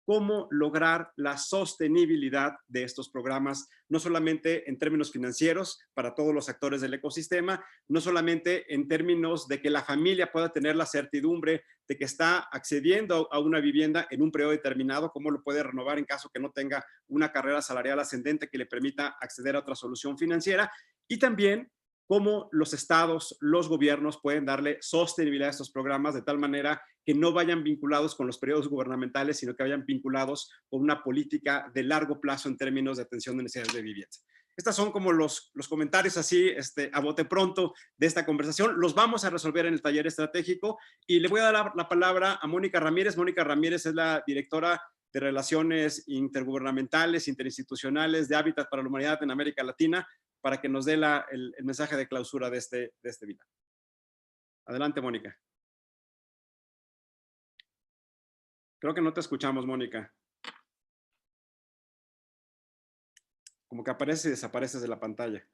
cómo lograr la sostenibilidad de estos programas, no solamente en términos financieros para todos los actores del ecosistema, no solamente en términos de que la familia pueda tener la certidumbre de que está accediendo a una vivienda en un periodo determinado, cómo lo puede renovar en caso que no tenga una carrera salarial ascendente que le permita acceder a otra solución financiera, y también cómo los estados, los gobiernos pueden darle sostenibilidad a estos programas de tal manera que no vayan vinculados con los periodos gubernamentales, sino que vayan vinculados con una política de largo plazo en términos de atención de necesidades de vivienda. Estas son como los comentarios así a bote pronto de esta conversación. Los vamos a resolver en el taller estratégico y le voy a dar la palabra a Mónica Ramírez. Mónica Ramírez es la directora de Relaciones Intergubernamentales, Interinstitucionales de Hábitat para la Humanidad en América Latina, para que nos dé el mensaje de clausura de este video. Adelante, Mónica. Creo que no te escuchamos, Mónica. Como que apareces y desapareces de la pantalla.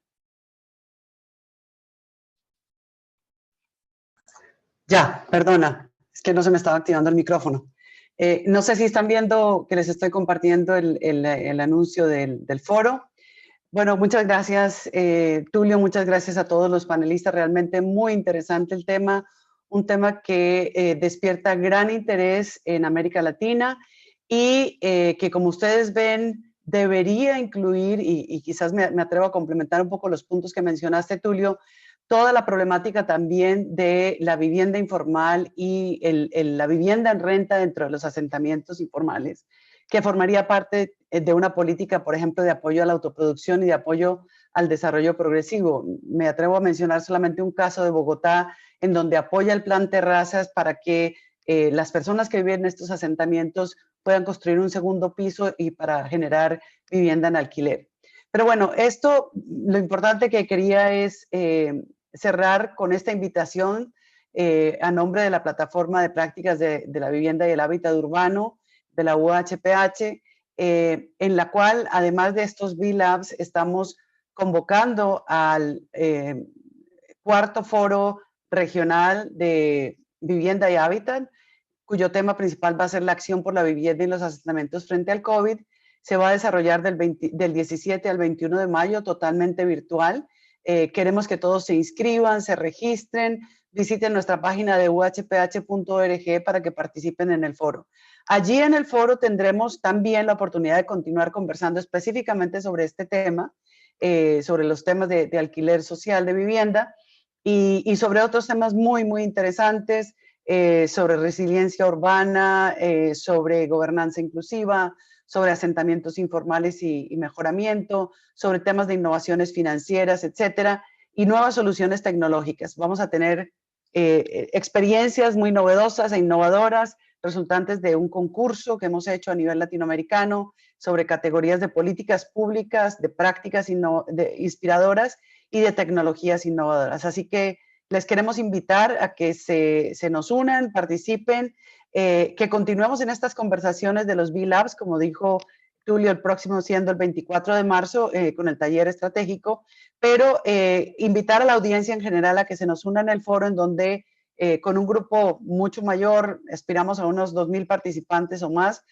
Ya, perdona, es que no se me estaba activando el micrófono. No sé si están viendo que les estoy compartiendo el anuncio del foro. Bueno, muchas gracias, Tulio, muchas gracias a todos los panelistas. Realmente muy interesante el tema, un tema que despierta gran interés en América Latina y que, como ustedes ven, debería incluir, y quizás me atrevo a complementar un poco los puntos que mencionaste, Tulio, toda la problemática también de la vivienda informal y la vivienda en renta dentro de los asentamientos informales, que formaría parte de una política, por ejemplo, de apoyo a la autoproducción y de apoyo al desarrollo progresivo. Me atrevo a mencionar solamente un caso de Bogotá, en donde apoya el Plan Terrazas para que las personas que viven en estos asentamientos puedan construir un segundo piso y para generar vivienda en alquiler. Pero bueno, esto, lo importante que quería es cerrar con esta invitación a nombre de la Plataforma de Prácticas de la Vivienda y el Hábitat Urbano de la UHPH, en la cual, además de estos B-Labs, estamos convocando al cuarto foro regional de vivienda y hábitat, cuyo tema principal va a ser la acción por la vivienda y los asentamientos frente al COVID. Se va a desarrollar del 17 al 21 de mayo, totalmente virtual. Queremos que todos se inscriban, se registren, visiten nuestra página de uhph.org para que participen en el foro. Allí en el foro tendremos también la oportunidad de continuar conversando específicamente sobre este tema, sobre los temas de alquiler social de vivienda y sobre otros temas muy, muy interesantes, sobre resiliencia urbana, sobre gobernanza inclusiva, sobre asentamientos informales y mejoramiento, sobre temas de innovaciones financieras, etcétera, y nuevas soluciones tecnológicas. Vamos a tener experiencias muy novedosas e innovadoras resultantes de un concurso que hemos hecho a nivel latinoamericano sobre categorías de políticas públicas, de prácticas inspiradoras y de tecnologías innovadoras. Así que les queremos invitar a que se nos unan, participen, que continuemos en estas conversaciones de los B-Labs, como dijo Tulio, el próximo siendo el 24 de marzo con el taller estratégico, pero invitar a la audiencia en general a que se nos una en el foro, en donde con un grupo mucho mayor, aspiramos a unos 2,000 participantes o más,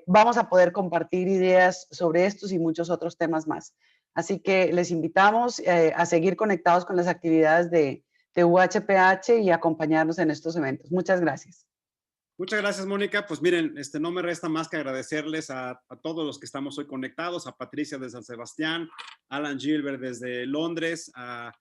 vamos a poder compartir ideas sobre estos y muchos otros temas más. Así que les invitamos a seguir conectados con las actividades de UHPH y acompañarnos en estos eventos. Muchas gracias. Muchas gracias, Mónica. Pues miren, no me resta más que agradecerles a todos los que estamos hoy conectados, a Patricia de San Sebastián, Alan Gilbert desde Londres, a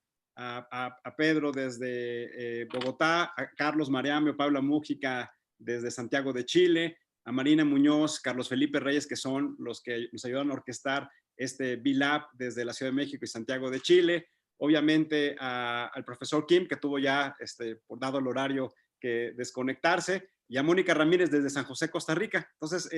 Pedro desde Bogotá, a Carlos Mariamio, Paula Mújica desde Santiago de Chile, a Marina Muñoz, Carlos Felipe Reyes, que son los que nos ayudan a orquestar este B-Lab desde la Ciudad de México y Santiago de Chile. Obviamente al profesor Kim, que tuvo ya, por dado el horario, que desconectarse, y a Mónica Ramírez desde San José, Costa Rica. Entonces,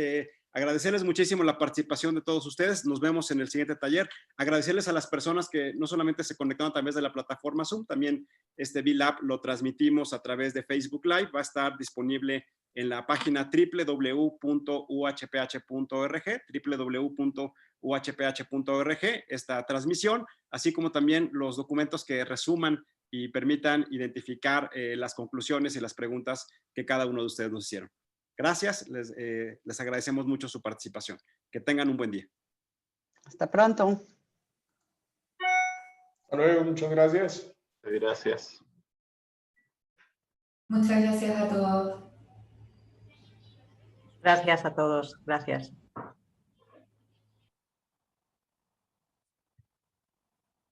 agradecerles muchísimo la participación de todos ustedes. Nos vemos en el siguiente taller. Agradecerles a las personas que no solamente se conectaron a través de la plataforma Zoom, también este B-Lab lo transmitimos a través de Facebook Live. Va a estar disponible en la página www.uhph.org, www.uhph.org, esta transmisión, así como también los documentos que resuman y permitan identificar las conclusiones y las preguntas que cada uno de ustedes nos hicieron. Gracias, les agradecemos mucho su participación. Que tengan un buen día. Hasta pronto. Hasta luego, muchas gracias. Gracias. Muchas gracias a todos. Gracias a todos. Gracias.